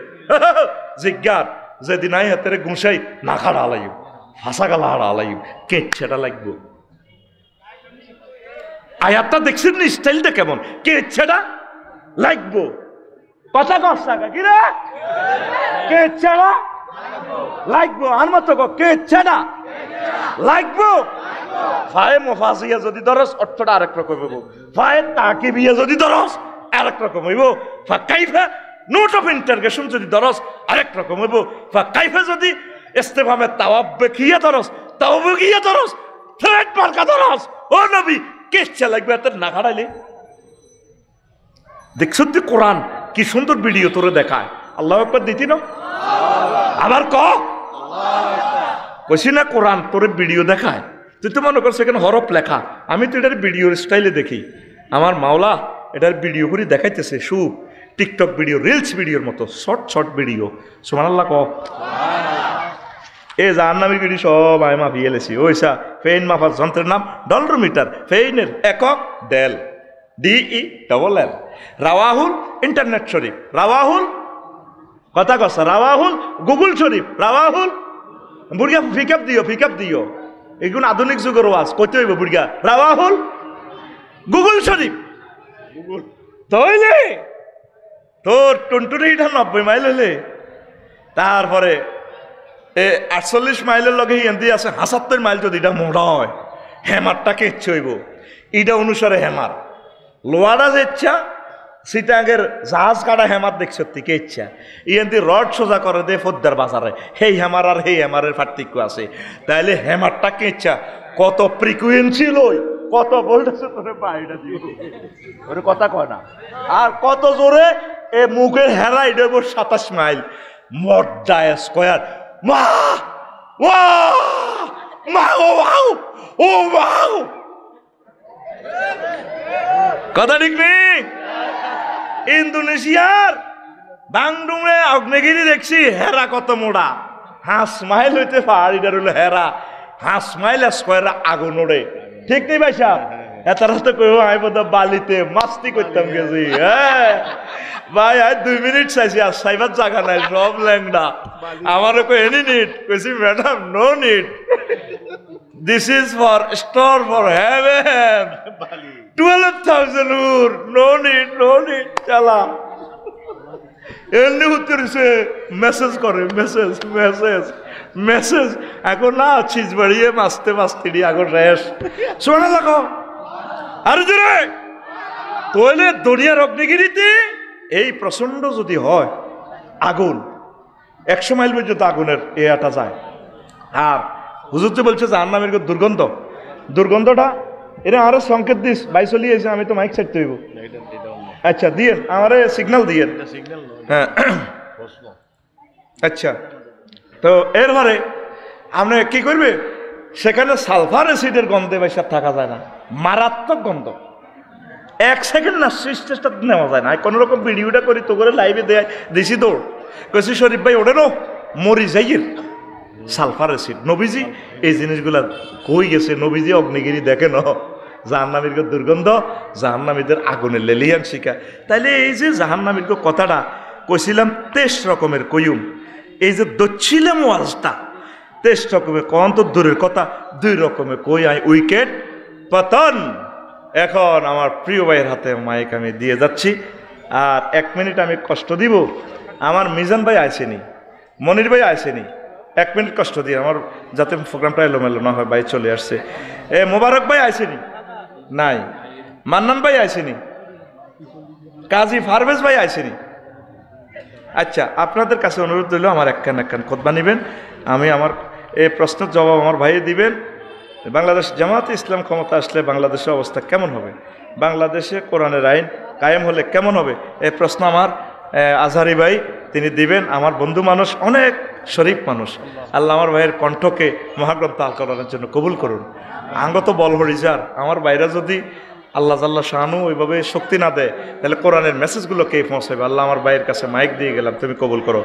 জিজ্ঞাত যেদিন আই হাতের গুছাই না খাড়া আলাইম ফাঁসা গালা হাড়া আলাইম কেচ্ছেটা লাগবো আয়াতটা দেখছেন না স্টাইলটা কেমন কেচ্ছেটা লাগবো কথা কষ্ট কি রে কেচ্ছেটা লাগবো আর মতো কেচ্ছেটা লাগবো ফায়ে মুফাসিয়া যদি দরস অর্থটা আরেক রকম হইব ফায়ে তাকিবিয়া যদি দরস আরেক রকম হইব ফা কাইফা নোট অফ ইন্টারগেশন যদি দরস আরেক রকম হইব ফা কাইফা যদি ইস্তেফামে তাওয়াব্বিকিয়া দরস তাওয়াব্বিকিয়া দরস থ্রেড মার্কা দরস ও নবী কেচ্ছা লাগবে এত না খাড়াইলে দেখছ তুই কোরআন কি সুন্দর ভিডিও তোরে দেখায় আল্লাহ একবার দিতি না আবার কইছি না কোরআন তোরে ভিডিও দেখায় তুই তো মনে করছো এখানে হরফ লেখা আমি তো এটার ভিডিওর স্টাইলে দেখি আমার মাওলা এটার ভিডিও করে দেখাইতেছে সুপ টিকটক ভিডিও রিলস ভিডিওর মতো শর্ট শর্ট ভিডিও সুবহানাল্লাহ ক এ জাহান্নামী ভিডিও সব আমি মাপিয়ে এলেছি ওইসা ফেইন মাপার যন্ত্রের নাম ডলরোমিটার ফেইনের একক ডেল ডিই ডবল এল রাওয়াহুল ইন্টারনেট শরীফ রাওয়াহুল কথা কসা রাওয়াহুল গুগল শরীফ রাওয়াহুল বুড়িয়া পিকআপ দিও এগুলো আধুনিক যুগের ওয়াজ কইতে হইব বুড়িয়া রাওয়াহুল গুগল শরীফ তইলে তোর টুনটুনিটা 90 মাইল হইলে তারপরে 48 মাইলের লগে হিন্দি আছে 75 মাইল যদি এটা মোড়া হয় হেমারটাকে ইচ্ছে হইব এটা অনুসারে হেমার লোয়ারা যে ইচ্ছা সিটাঙ্গের জাহাজ কাটা হেমার দেখছ কে ইচ্ছা ইয়েন্দি রড সোজা করে দে ফদ্দার বাজারে হেই হেমার আর হেই হেমারের পার্থক্য আছে তাইলে হেমারটাকে ইচ্ছা কত ফ্রিকুয়েন্সি লই কত ভোল্টেজ তোরে বাইটা দিব ওরে কথা কয় না আর কত জোরে এ মুখের হেরা এটা 27 মাইল মড্ডা স্কয়ার মা ওয়া মা ও ওয়াও ও ওয়াও কথা ঠিক নেই ইন্দোনেশিয়ার বাংডুমে অগ্নিগিরি দেখছি হেরা কত মোড়া হাঁস মাইল হইতে পাহাড়িটার হলো হেরা হাঁস মাইল স্কয়ার আগুন ওড়ে ঠিক নেই ভাই সাহেব এত রাস্তা কই আমি বোধ বালিতে মাস্তি করতাম গেছি হ্যাঁ ভাই আর 2 মিনিট চাইছি আর সাইবার জায়গা নাই সব ল্যাংডা আমারও কই এনি নিট কইছি madam no need this is for store for heaven 12,000 উর নো নিট চালা এমনি উত্তরছে মেসেজ করে মেসেজ এখন না চিজ বাড়িয়ে মাসতে এখন রেস শোনা দেখো আর জোরে তোলে দুনিয়ার অগ্নিগিরিতে এই প্রচন্ড যদি হয় আগুন 100 মাইল পর্যন্ত আগুনের এয়াটা যায় আর হুজুর তো বলছে জাহান্নামের দুর্গন্ধটা এরা আরো সংকেত দিস ভাই চলিয়ে এসে আমি তো মাইক ছাড়তে হইব আচ্ছা দিয়ে আমার সিগন্যাল দিয়ে হ্যাঁ আচ্ছা তো এরপরে আপনি কি করবে সেখানে সালফার অ্যাসিডের গন্ধে বেশি থাকা যায় না মারাত্মক গন্ধ 1 সেকেন্ড না সুইচটা নেওয়া যায় না কোনো রকম ভিডিওটা করি তো করে লাইভে দেয় দিছি দৌড় কইছি শরীফ ভাই ওঠে নো মরি যাইয়ের সালফার অ্যাসিড নবীজি এই জিনিসগুলা কই গেছে নবীজি অগ্নিগিরি দেখে ন জাহান্নামীর দুর্গন্ধ জাহান্নামীদের আগুনের লেলিয়ান শিকা তাইলে এই যে জাহান্নামীর কথাটা কইছিলাম 23 রকমের কইম এই যে দচ্ছিলাম ওয়াজটা 23 রকমের কন তো দূরের কথা 2 রকমের কই আই উইকেট পতন এখন আমার প্রিয় ভাইয়ের হাতে মাইক আমি দিয়ে যাচ্ছি আর 1 মিনিট আমি কষ্ট দিব আমার মিজান ভাই আইসেনি মনির ভাই আইসেনি 1 মিনিট কষ্ট দিয়ে আমার যাতে প্রোগ্রামটা এলোমেলো না হয় ভাই চলে আসছে মোবারক ভাই আইসেনি নাই মান্নান ভাই আইসেনি কাজী ফারভেজ ভাই আইসেনি আচ্ছা আপনাদের কাছে অনুরোধ রইল আমার একখান খুতবা নেবেন আমি আমার এই প্রশ্নের জবাব আমার ভাইয়ে দিবেন বাংলাদেশ জামাতে ইসলাম ক্ষমতা আসলে বাংলাদেশের অবস্থা কেমন হবে বাংলাদেশে কোরআনের আইন কায়েম হলে কেমন হবে এই প্রশ্ন আমার আজহারি ভাই তিনি দিবেন আমার বন্ধু মানুষ অনেক শরীফ মানুষ আল্লাহ আমার ভাইয়ের কণ্ঠকে মহাগ্রন্থ আল কোরআনের জন্য কবুল করুন আঙ্গত বল হরিজার আমার ভাইরা যদি আল্লাহ জাল্লা শাহানু ওইভাবে শক্তি না দেয় তাহলে কোরআনের মেসেজগুলো কে পৌঁছাবে? আল্লাহ আমার ভাইয়ের কাছে মাইক দিয়ে গেলাম, তুমি কবুল করো।